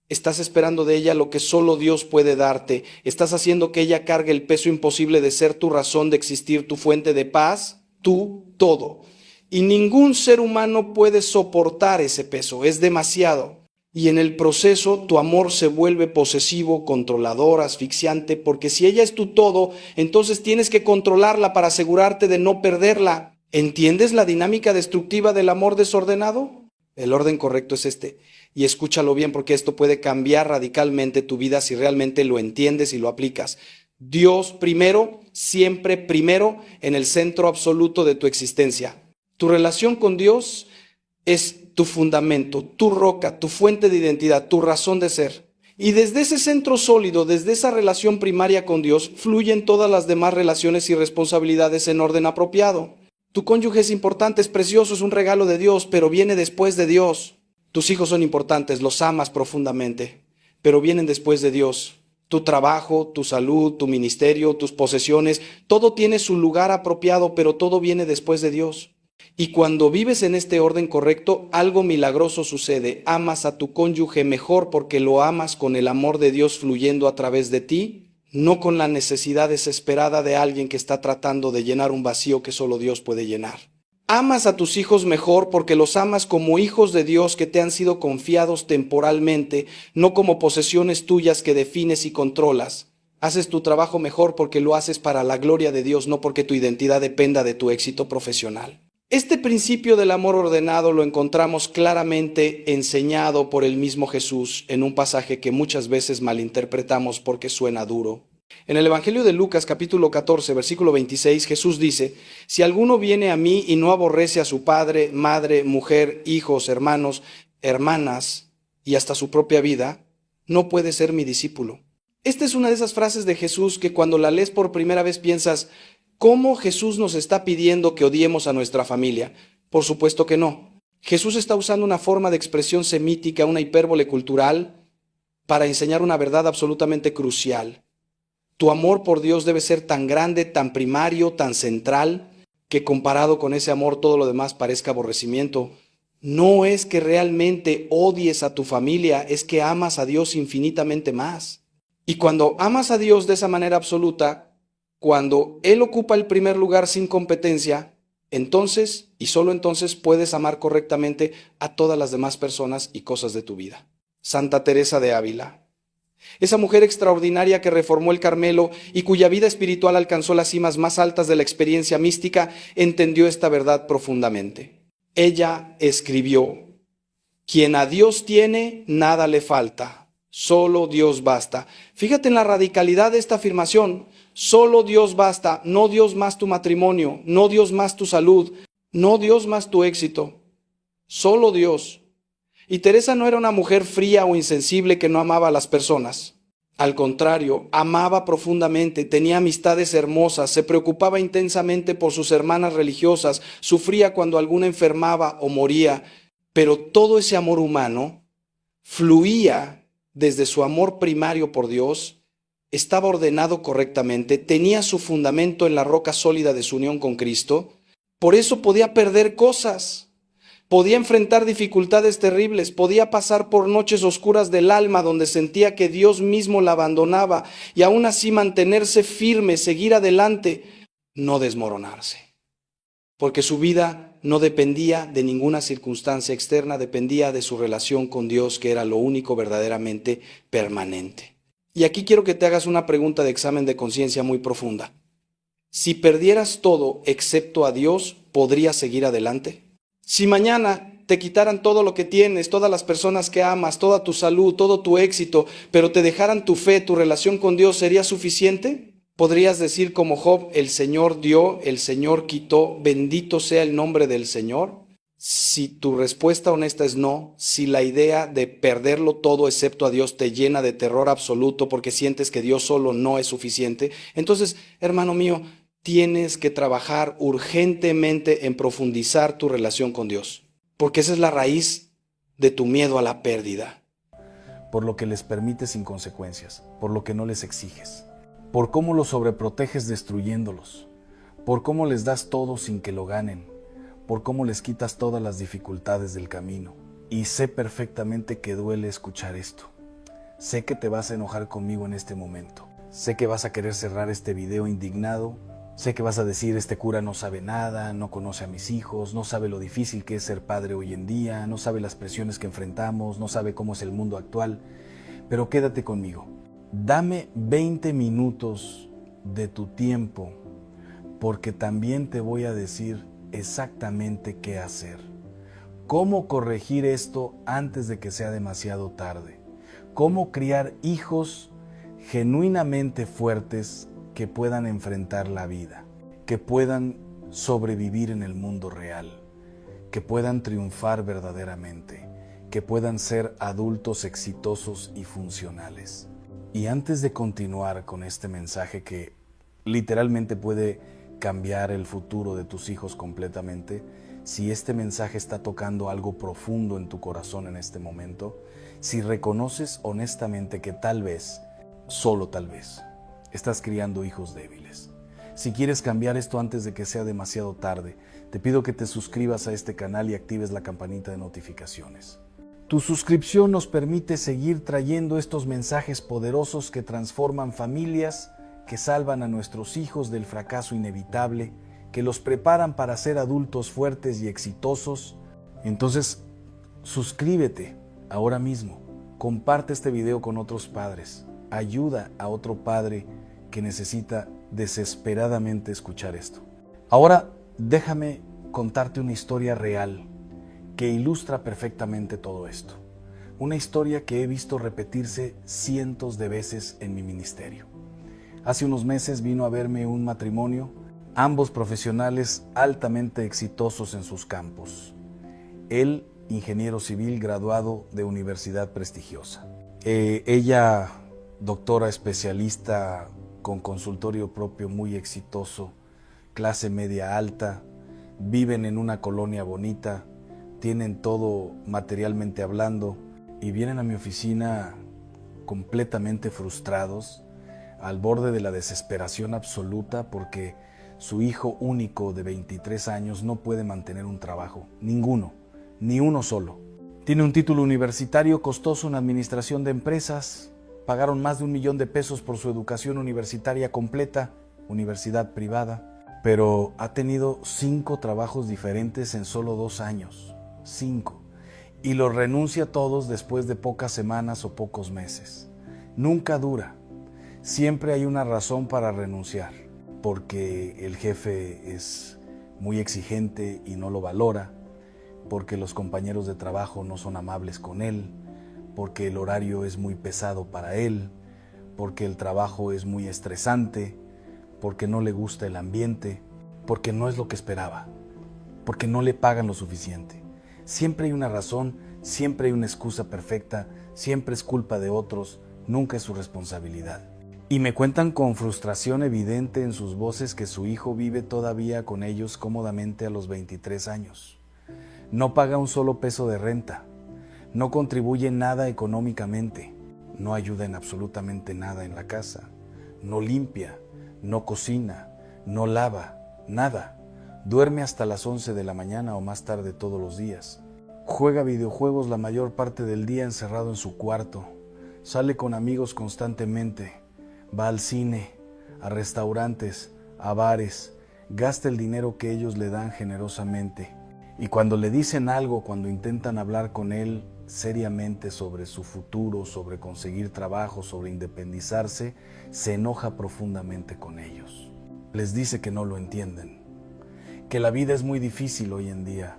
Estás esperando de ella lo que solo Dios puede darte. Estás haciendo que ella cargue el peso imposible de ser tu razón de existir, tu fuente de paz, tú, todo. Y ningún ser humano puede soportar ese peso, es demasiado. Y en el proceso tu amor se vuelve posesivo, controlador, asfixiante, porque si ella es tu todo, entonces tienes que controlarla para asegurarte de no perderla. ¿Entiendes la dinámica destructiva del amor desordenado? El orden correcto es este. Y escúchalo bien porque esto puede cambiar radicalmente tu vida si realmente lo entiendes y lo aplicas. Dios primero, siempre primero, en el centro absoluto de tu existencia. Tu relación con Dios es tu fundamento, tu roca, tu fuente de identidad, tu razón de ser. Y desde ese centro sólido, desde esa relación primaria con Dios, fluyen todas las demás relaciones y responsabilidades en orden apropiado. Tu cónyuge es importante, es precioso, es un regalo de Dios, pero viene después de Dios. Tus hijos son importantes, los amas profundamente, pero vienen después de Dios. Tu trabajo, tu salud, tu ministerio, tus posesiones, todo tiene su lugar apropiado, pero todo viene después de Dios. Y cuando vives en este orden correcto, algo milagroso sucede. Amas a tu cónyuge mejor porque lo amas con el amor de Dios fluyendo a través de ti, no con la necesidad desesperada de alguien que está tratando de llenar un vacío que solo Dios puede llenar. Amas a tus hijos mejor porque los amas como hijos de Dios que te han sido confiados temporalmente, no como posesiones tuyas que defines y controlas. Haces tu trabajo mejor porque lo haces para la gloria de Dios, no porque tu identidad dependa de tu éxito profesional. Este principio del amor ordenado lo encontramos claramente enseñado por el mismo Jesús en un pasaje que muchas veces malinterpretamos porque suena duro. En el Evangelio de Lucas capítulo 14, versículo 26, Jesús dice: si alguno viene a mí y no aborrece a su padre, madre, mujer, hijos, hermanos, hermanas y hasta su propia vida, no puede ser mi discípulo. Esta es una de esas frases de Jesús que cuando la lees por primera vez piensas: ¿cómo Jesús nos está pidiendo que odiemos a nuestra familia? Por supuesto que no. Jesús está usando una forma de expresión semítica, una hipérbole cultural, para enseñar una verdad absolutamente crucial. Tu amor por Dios debe ser tan grande, tan primario, tan central, que comparado con ese amor todo lo demás parezca aborrecimiento. No es que realmente odies a tu familia, es que amas a Dios infinitamente más. Y cuando amas a Dios de esa manera absoluta, cuando Él ocupa el primer lugar sin competencia, entonces y solo entonces puedes amar correctamente a todas las demás personas y cosas de tu vida. Santa Teresa de Ávila. Esa mujer extraordinaria que reformó el Carmelo y cuya vida espiritual alcanzó las cimas más altas de la experiencia mística, entendió esta verdad profundamente. Ella escribió: quien a Dios tiene, nada le falta, solo Dios basta. Fíjate en la radicalidad de esta afirmación. Solo Dios basta, no Dios más tu matrimonio, no Dios más tu salud, no Dios más tu éxito. Solo Dios. Y Teresa no era una mujer fría o insensible que no amaba a las personas. Al contrario, amaba profundamente, tenía amistades hermosas, se preocupaba intensamente por sus hermanas religiosas, sufría cuando alguna enfermaba o moría, pero todo ese amor humano fluía desde su amor primario por Dios, estaba ordenado correctamente, tenía su fundamento en la roca sólida de su unión con Cristo, por eso podía perder cosas. Podía enfrentar dificultades terribles, podía pasar por noches oscuras del alma donde sentía que Dios mismo la abandonaba y aún así mantenerse firme, seguir adelante, no desmoronarse. Porque su vida no dependía de ninguna circunstancia externa, dependía de su relación con Dios, que era lo único verdaderamente permanente. Y aquí quiero que te hagas una pregunta de examen de conciencia muy profunda. Si perdieras todo excepto a Dios, ¿podrías seguir adelante? Si mañana te quitaran todo lo que tienes, todas las personas que amas, toda tu salud, todo tu éxito, pero te dejaran tu fe, tu relación con Dios, ¿sería suficiente? ¿Podrías decir como Job: el Señor dio, el Señor quitó, bendito sea el nombre del Señor? Si tu respuesta honesta es no, si la idea de perderlo todo excepto a Dios te llena de terror absoluto porque sientes que Dios solo no es suficiente, entonces, hermano mío, tienes que trabajar urgentemente en profundizar tu relación con Dios, porque esa es la raíz de tu miedo a la pérdida. Por lo que les permites sin consecuencias, por lo que no les exiges, por cómo los sobreproteges destruyéndolos, por cómo les das todo sin que lo ganen, por cómo les quitas todas las dificultades del camino. Y sé perfectamente que duele escuchar esto. Sé que te vas a enojar conmigo en este momento. Sé que vas a querer cerrar este video indignado Sé que vas a decir, este cura no sabe nada, no conoce a mis hijos, no sabe lo difícil que es ser padre hoy en día, no sabe las presiones que enfrentamos, no sabe cómo es el mundo actual, pero quédate conmigo. Dame 20 minutos de tu tiempo, porque también te voy a decir exactamente qué hacer. Cómo corregir esto antes de que sea demasiado tarde. Cómo criar hijos genuinamente fuertes que puedan enfrentar la vida, que puedan sobrevivir en el mundo real, que puedan triunfar verdaderamente, que puedan ser adultos exitosos y funcionales. Y antes de continuar con este mensaje que literalmente puede cambiar el futuro de tus hijos completamente, si este mensaje está tocando algo profundo en tu corazón en este momento, si reconoces honestamente que tal vez, solo tal vez, estás criando hijos débiles. Si quieres cambiar esto antes de que sea demasiado tarde, te pido que te suscribas a este canal y actives la campanita de notificaciones. Tu suscripción nos permite seguir trayendo estos mensajes poderosos que transforman familias, que salvan a nuestros hijos del fracaso inevitable, que los preparan para ser adultos fuertes y exitosos. Entonces, suscríbete ahora mismo, comparte este video con otros padres, ayuda a otro padre que necesita desesperadamente escuchar esto. Ahora, déjame contarte una historia real que ilustra perfectamente todo esto. Una historia que he visto repetirse cientos de veces en mi ministerio. Hace unos meses vino a verme un matrimonio, ambos profesionales altamente exitosos en sus campos. Él, ingeniero civil graduado de universidad prestigiosa. Ella, doctora especialista con consultorio propio muy exitoso, clase media alta, viven en una colonia bonita, tienen todo materialmente hablando y vienen a mi oficina completamente frustrados, al borde de la desesperación absoluta porque su hijo único de 23 años no puede mantener un trabajo, ninguno, ni uno solo. Tiene un título universitario costoso en administración de empresas, pagaron más de $1 millón por su educación universitaria completa, universidad privada, pero ha tenido 5 trabajos diferentes en solo 2 años, 5, y los renuncia a todos después de pocas semanas o pocos meses. Nunca dura, siempre hay una razón para renunciar, porque el jefe es muy exigente y no lo valora, porque los compañeros de trabajo no son amables con él, porque el horario es muy pesado para él, porque el trabajo es muy estresante, porque no le gusta el ambiente, porque no es lo que esperaba, porque no le pagan lo suficiente. Siempre hay una razón, siempre hay una excusa perfecta, siempre es culpa de otros, nunca es su responsabilidad. Y me cuentan con frustración evidente en sus voces que su hijo vive todavía con ellos cómodamente a los 23 años. No paga un solo peso de renta, no contribuye nada económicamente, no ayuda en absolutamente nada en la casa, no limpia, no cocina, no lava, nada. Duerme hasta las 11 de la mañana o más tarde todos los días. Juega videojuegos la mayor parte del día encerrado en su cuarto. Sale con amigos constantemente. Va al cine, a restaurantes, a bares. Gasta el dinero que ellos le dan generosamente. Y cuando le dicen algo, cuando intentan hablar con él seriamente sobre su futuro, sobre conseguir trabajo, sobre independizarse, se enoja profundamente con ellos. Les dice que no lo entienden, que la vida es muy difícil hoy en día,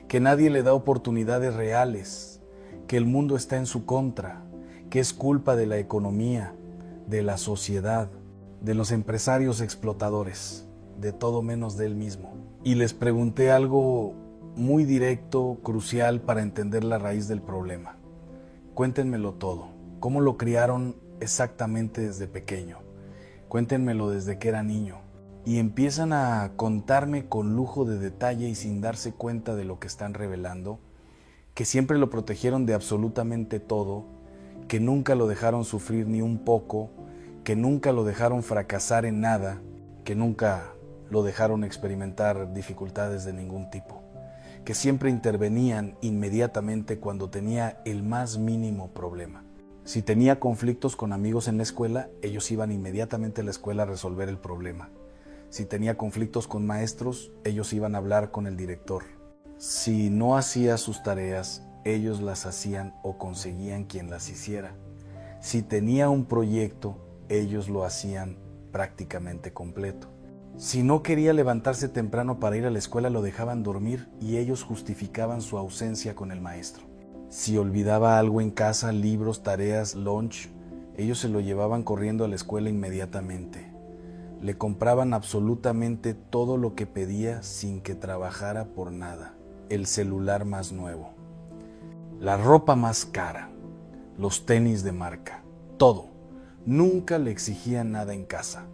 que nadie le da oportunidades reales, que el mundo está en su contra, que es culpa de la economía, de la sociedad, de los empresarios explotadores, de todo menos de él mismo. Y les pregunté algo muy directo, crucial para entender la raíz del problema. Cuéntenmelo todo. ¿Cómo lo criaron exactamente desde pequeño? Cuéntenmelo desde que era niño. Y empiezan a contarme con lujo de detalle y sin darse cuenta de lo que están revelando, que siempre lo protegieron de absolutamente todo, que nunca lo dejaron sufrir ni un poco, que nunca lo dejaron fracasar en nada, que nunca lo dejaron experimentar dificultades de ningún tipo, que siempre intervenían inmediatamente cuando tenía el más mínimo problema. Si tenía conflictos con amigos en la escuela, ellos iban inmediatamente a la escuela a resolver el problema. Si tenía conflictos con maestros, ellos iban a hablar con el director. Si no hacía sus tareas, ellos las hacían o conseguían quien las hiciera. Si tenía un proyecto, ellos lo hacían prácticamente completo. Si no quería levantarse temprano para ir a la escuela, lo dejaban dormir y ellos justificaban su ausencia con el maestro. Si olvidaba algo en casa, libros, tareas, lunch, ellos se lo llevaban corriendo a la escuela inmediatamente. Le compraban absolutamente todo lo que pedía sin que trabajara por nada. El celular más nuevo, la ropa más cara, los tenis de marca, todo. Nunca le exigían nada en casa.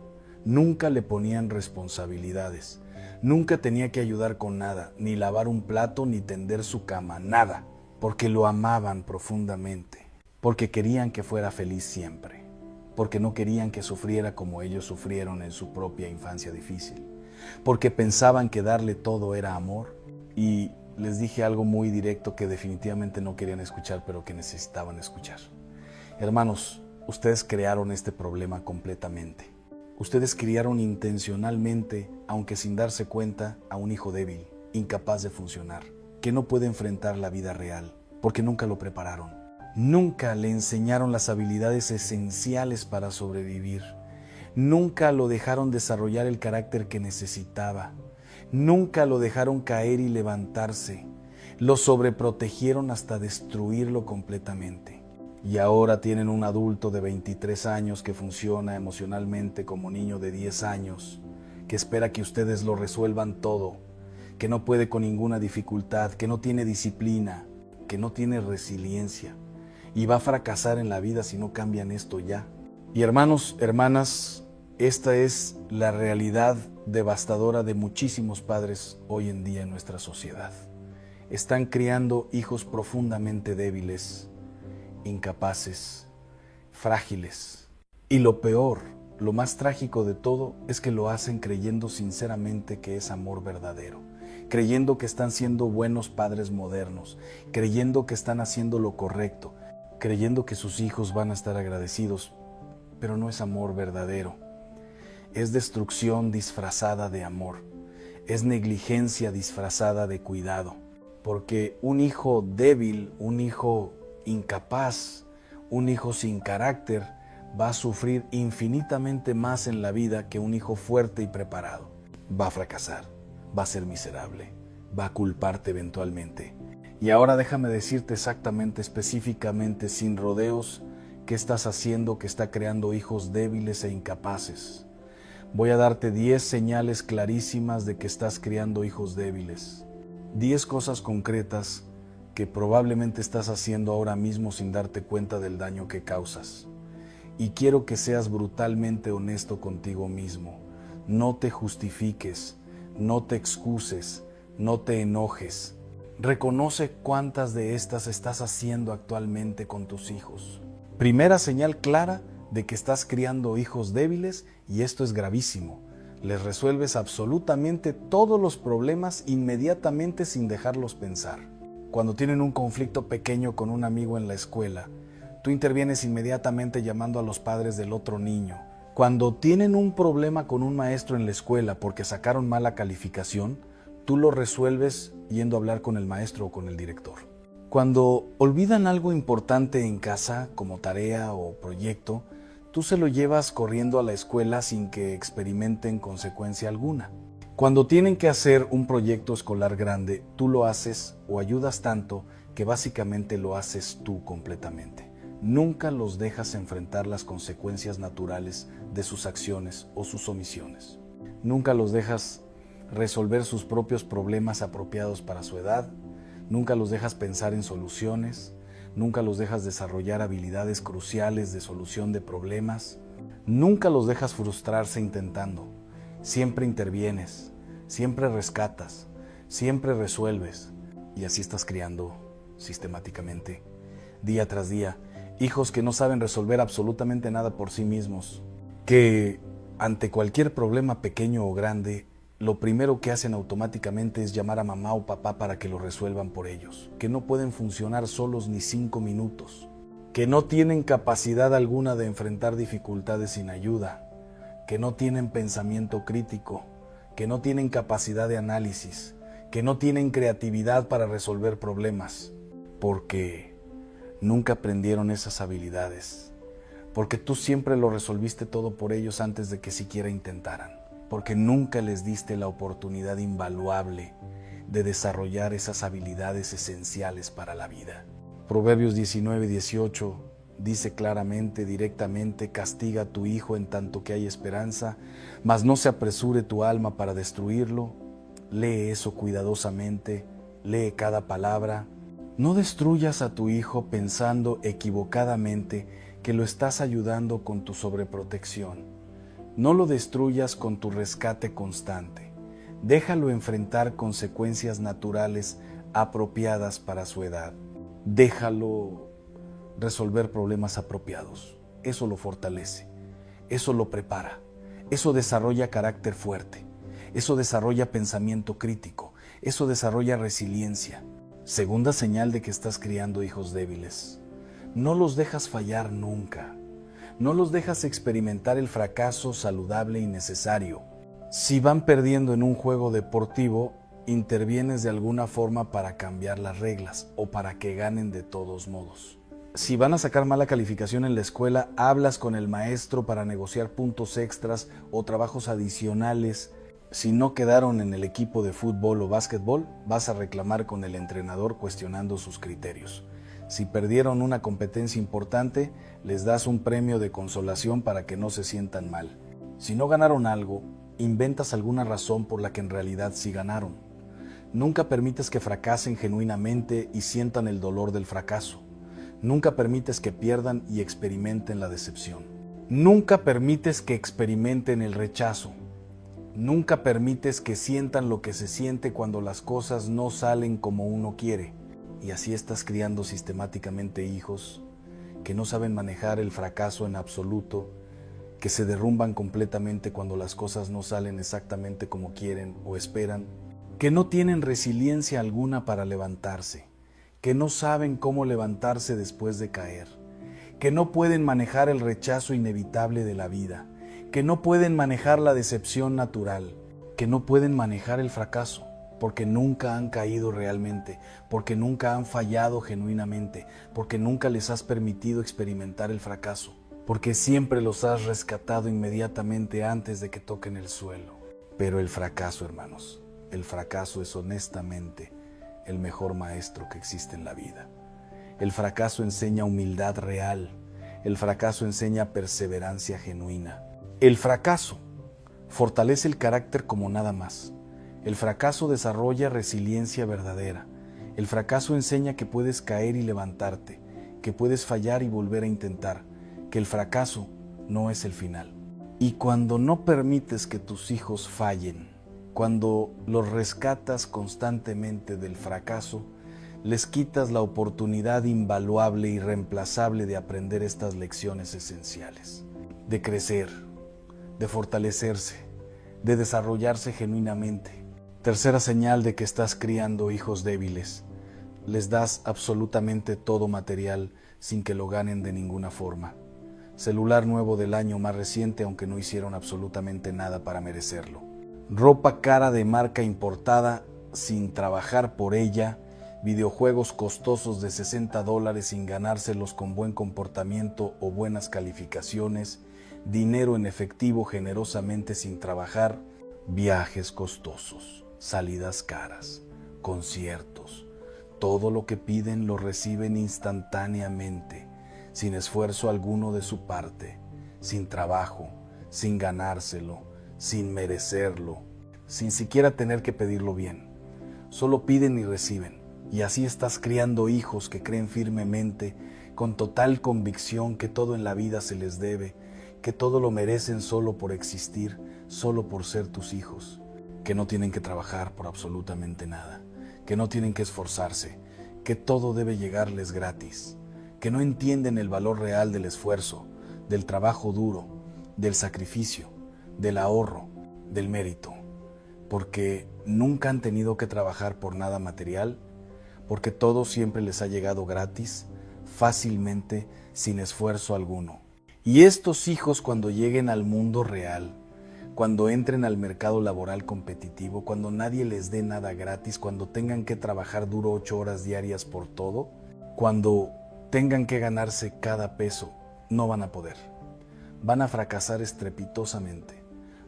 Nunca le ponían responsabilidades. Nunca tenía que ayudar con nada, ni lavar un plato, ni tender su cama, nada. Porque lo amaban profundamente. Porque querían que fuera feliz siempre. Porque no querían que sufriera como ellos sufrieron en su propia infancia difícil. Porque pensaban que darle todo era amor. Y les dije algo muy directo que definitivamente no querían escuchar, pero que necesitaban escuchar. Hermanos, ustedes crearon este problema completamente. Ustedes criaron intencionalmente, aunque sin darse cuenta, a un hijo débil, incapaz de funcionar, que no puede enfrentar la vida real, porque nunca lo prepararon. Nunca le enseñaron las habilidades esenciales para sobrevivir. Nunca lo dejaron desarrollar el carácter que necesitaba. Nunca lo dejaron caer y levantarse. Lo sobreprotegieron hasta destruirlo completamente. Y ahora tienen un adulto de 23 años que funciona emocionalmente como niño de 10 años, que espera que ustedes lo resuelvan todo, que no puede con ninguna dificultad, que no tiene disciplina, que no tiene resiliencia y va a fracasar en la vida si no cambian esto ya. Y hermanos, hermanas, esta es la realidad devastadora de muchísimos padres hoy en día en nuestra sociedad. Están criando hijos profundamente débiles, incapaces, frágiles. Y lo peor, lo más trágico de todo, es que lo hacen creyendo sinceramente que es amor verdadero, creyendo que están siendo buenos padres modernos, creyendo que están haciendo lo correcto, creyendo que sus hijos van a estar agradecidos, pero no es amor verdadero. Es destrucción disfrazada de amor, es negligencia disfrazada de cuidado, porque un hijo débil, un hijo incapaz, un hijo sin carácter, va a sufrir infinitamente más en la vida que un hijo fuerte y preparado. Va a fracasar, va a ser miserable, va a culparte eventualmente. Y ahora déjame decirte exactamente, específicamente, sin rodeos, qué estás haciendo que está creando hijos débiles e incapaces. Voy a darte 10 señales clarísimas de que estás criando hijos débiles. 10 cosas concretas que probablemente estás haciendo ahora mismo sin darte cuenta del daño que causas. Y quiero que seas brutalmente honesto contigo mismo. No te justifiques, no te excuses, no te enojes. Reconoce cuántas de estas estás haciendo actualmente con tus hijos. Primera señal clara de que estás criando hijos débiles, y esto es gravísimo. Les resuelves absolutamente todos los problemas inmediatamente sin dejarlos pensar. Cuando tienen un conflicto pequeño con un amigo en la escuela, tú intervienes inmediatamente llamando a los padres del otro niño. Cuando tienen un problema con un maestro en la escuela porque sacaron mala calificación, tú lo resuelves yendo a hablar con el maestro o con el director. Cuando olvidan algo importante en casa, como tarea o proyecto, tú se lo llevas corriendo a la escuela sin que experimenten consecuencia alguna. Cuando tienen que hacer un proyecto escolar grande, tú lo haces o ayudas tanto que básicamente lo haces tú completamente. Nunca los dejas enfrentar las consecuencias naturales de sus acciones o sus omisiones. Nunca los dejas resolver sus propios problemas apropiados para su edad. Nunca los dejas pensar en soluciones. Nunca los dejas desarrollar habilidades cruciales de solución de problemas. Nunca los dejas frustrarse intentando. Siempre intervienes, siempre rescatas, siempre resuelves. Y así estás criando sistemáticamente, día tras día, hijos que no saben resolver absolutamente nada por sí mismos, que ante cualquier problema pequeño o grande, lo primero que hacen automáticamente es llamar a mamá o papá para que lo resuelvan por ellos, que no pueden funcionar solos ni 5 minutos, que no tienen capacidad alguna de enfrentar dificultades sin ayuda, que no tienen pensamiento crítico, que no tienen capacidad de análisis, que no tienen creatividad para resolver problemas, porque nunca aprendieron esas habilidades, porque tú siempre lo resolviste todo por ellos antes de que siquiera intentaran, porque nunca les diste la oportunidad invaluable de desarrollar esas habilidades esenciales para la vida. Proverbios 19:18 dice claramente, directamente: castiga a tu hijo en tanto que hay esperanza, mas no se apresure tu alma para destruirlo. Lee eso cuidadosamente, lee cada palabra. No destruyas a tu hijo pensando equivocadamente que lo estás ayudando con tu sobreprotección. No lo destruyas con tu rescate constante. Déjalo enfrentar consecuencias naturales apropiadas para su edad. Déjalo resolver problemas apropiados. Eso lo fortalece, eso lo prepara, eso desarrolla carácter fuerte, eso desarrolla pensamiento crítico, eso desarrolla resiliencia. Segunda señal de que estás criando hijos débiles: no los dejas fallar nunca, no los dejas experimentar el fracaso saludable y necesario. Si van perdiendo en un juego deportivo, intervienes de alguna forma para cambiar las reglas o para que ganen de todos modos. Si van a sacar mala calificación en la escuela, hablas con el maestro para negociar puntos extras o trabajos adicionales. Si no quedaron en el equipo de fútbol o básquetbol, vas a reclamar con el entrenador cuestionando sus criterios. Si perdieron una competencia importante, les das un premio de consolación para que no se sientan mal. Si no ganaron algo, inventas alguna razón por la que en realidad sí ganaron. Nunca permites que fracasen genuinamente y sientan el dolor del fracaso. Nunca permites que pierdan y experimenten la decepción. Nunca permites que experimenten el rechazo. Nunca permites que sientan lo que se siente cuando las cosas no salen como uno quiere. Y así estás criando sistemáticamente hijos que no saben manejar el fracaso en absoluto, que se derrumban completamente cuando las cosas no salen exactamente como quieren o esperan, que no tienen resiliencia alguna para levantarse, que no saben cómo levantarse después de caer, que no pueden manejar el rechazo inevitable de la vida, que no pueden manejar la decepción natural, que no pueden manejar el fracaso, porque nunca han caído realmente, porque nunca han fallado genuinamente, porque nunca les has permitido experimentar el fracaso, porque siempre los has rescatado inmediatamente antes de que toquen el suelo. Pero el fracaso, hermanos, el fracaso es honestamente el mejor maestro que existe en la vida. El fracaso enseña humildad real, el fracaso enseña perseverancia genuina. El fracaso fortalece el carácter como nada más. El fracaso desarrolla resiliencia verdadera. El fracaso enseña que puedes caer y levantarte, que puedes fallar y volver a intentar, que el fracaso no es el final. Y cuando no permites que tus hijos fallen, cuando los rescatas constantemente del fracaso, les quitas la oportunidad invaluable y irreemplazable de aprender estas lecciones esenciales, de crecer, de fortalecerse, de desarrollarse genuinamente. Tercera señal de que estás criando hijos débiles: les das absolutamente todo material sin que lo ganen de ninguna forma. Celular nuevo del año más reciente, aunque no hicieron absolutamente nada para merecerlo. Ropa cara de marca importada sin trabajar por ella. Videojuegos costosos de $60 sin ganárselos con buen comportamiento o buenas calificaciones. Dinero en efectivo generosamente sin trabajar. Viajes costosos, salidas caras, conciertos. Todo lo que piden lo reciben instantáneamente, sin esfuerzo alguno de su parte, sin trabajo, sin ganárselo, sin merecerlo, sin siquiera tener que pedirlo bien. Solo piden y reciben. Y así estás criando hijos que creen firmemente, con total convicción, que todo en la vida se les debe, que todo lo merecen solo por existir, solo por ser tus hijos, que no tienen que trabajar por absolutamente nada, que no tienen que esforzarse, que todo debe llegarles gratis, que no entienden el valor real del esfuerzo, del trabajo duro, del sacrificio, del ahorro, del mérito, porque nunca han tenido que trabajar por nada material, porque todo siempre les ha llegado gratis, fácilmente, sin esfuerzo alguno. Y estos hijos, cuando lleguen al mundo real, cuando entren al mercado laboral competitivo, cuando nadie les dé nada gratis, cuando tengan que trabajar duro 8 horas diarias por todo, cuando tengan que ganarse cada peso, no van a poder. Van a fracasar estrepitosamente,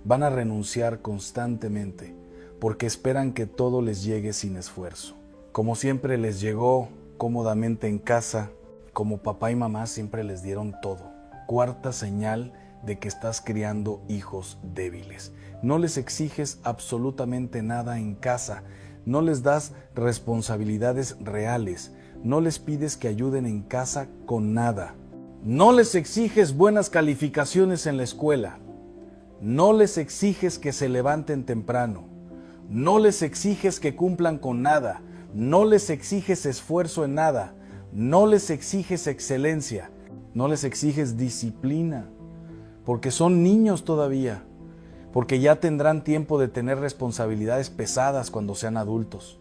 van a renunciar constantemente, porque esperan que todo les llegue sin esfuerzo. Como siempre les llegó cómodamente en casa, como papá y mamá siempre les dieron todo. Cuarta señal de que estás criando hijos débiles. No les exiges absolutamente nada en casa, no les das responsabilidades reales, no les pides que ayuden en casa con nada. No les exiges buenas calificaciones en la escuela, no les exiges que se levanten temprano, no les exiges que cumplan con nada, no les exiges esfuerzo en nada, no les exiges excelencia, no les exiges disciplina, porque son niños todavía, porque ya tendrán tiempo de tener responsabilidades pesadas cuando sean adultos,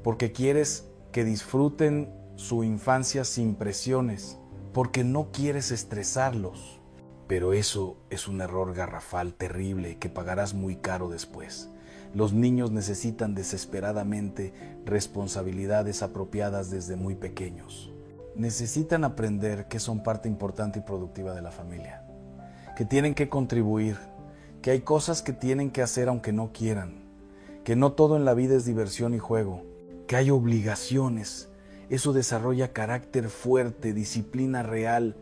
porque quieres que disfruten su infancia sin presiones, porque no quieres estresarlos. Pero eso es un error garrafal terrible que pagarás muy caro después. Los niños necesitan desesperadamente responsabilidades apropiadas desde muy pequeños. Necesitan aprender que son parte importante y productiva de la familia, que tienen que contribuir, que hay cosas que tienen que hacer aunque no quieran, que no todo en la vida es diversión y juego, que hay obligaciones. Eso desarrolla carácter fuerte, disciplina real,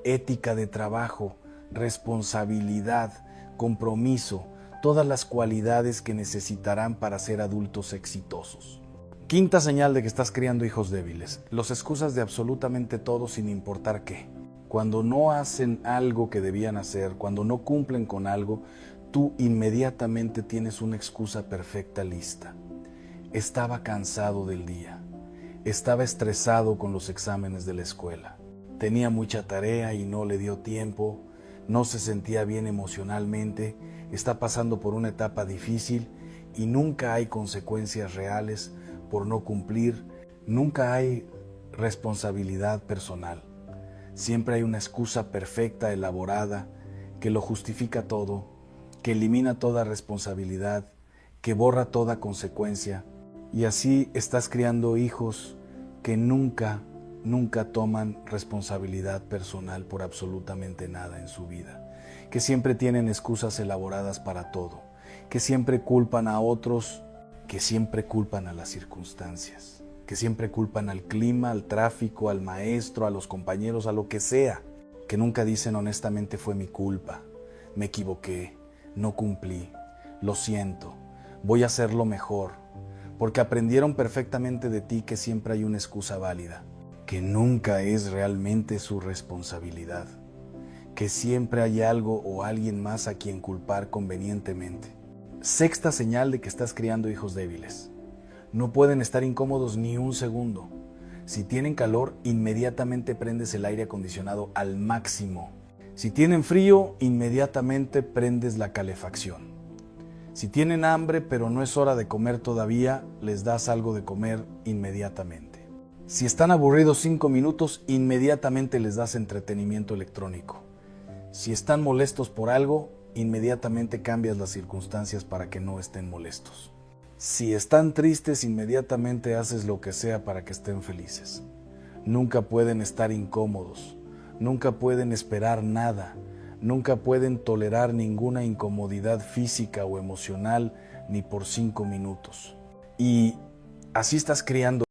ética de trabajo, responsabilidad, compromiso, todas las cualidades que necesitarán para ser adultos exitosos. Quinta señal de que estás criando hijos débiles: los excusas de absolutamente todo sin importar qué. Cuando no hacen algo que debían hacer, cuando no cumplen con algo, tú inmediatamente tienes una excusa perfecta lista. Estaba cansado del día, estaba estresado con los exámenes de la escuela, tenía mucha tarea y no le dio tiempo, no se sentía bien emocionalmente, está pasando por una etapa difícil y nunca hay consecuencias reales por no cumplir, nunca hay responsabilidad personal. Siempre hay una excusa perfecta, elaborada, que lo justifica todo, que elimina toda responsabilidad, que borra toda consecuencia. Y así estás criando hijos que nunca toman responsabilidad personal por absolutamente nada en su vida, que siempre tienen excusas elaboradas para todo, que siempre culpan a otros, que siempre culpan a las circunstancias, que siempre culpan al clima, al tráfico, al maestro, a los compañeros, a lo que sea, que nunca dicen honestamente fue mi culpa, me equivoqué, no cumplí, lo siento, voy a hacerlo mejor, porque aprendieron perfectamente de ti que siempre hay una excusa válida, que nunca es realmente su responsabilidad, que siempre hay algo o alguien más a quien culpar convenientemente. Sexta señal de que estás criando hijos débiles: no pueden estar incómodos ni un segundo. Si tienen calor, inmediatamente prendes el aire acondicionado al máximo. Si tienen frío, inmediatamente prendes la calefacción. Si tienen hambre pero no es hora de comer todavía, les das algo de comer inmediatamente. Si están aburridos 5 minutos, inmediatamente les das entretenimiento electrónico. Si están molestos por algo, inmediatamente cambias las circunstancias para que no estén molestos. Si están tristes, inmediatamente haces lo que sea para que estén felices. Nunca pueden estar incómodos, nunca pueden esperar nada, nunca pueden tolerar ninguna incomodidad física o emocional ni por 5 minutos. Y así estás criando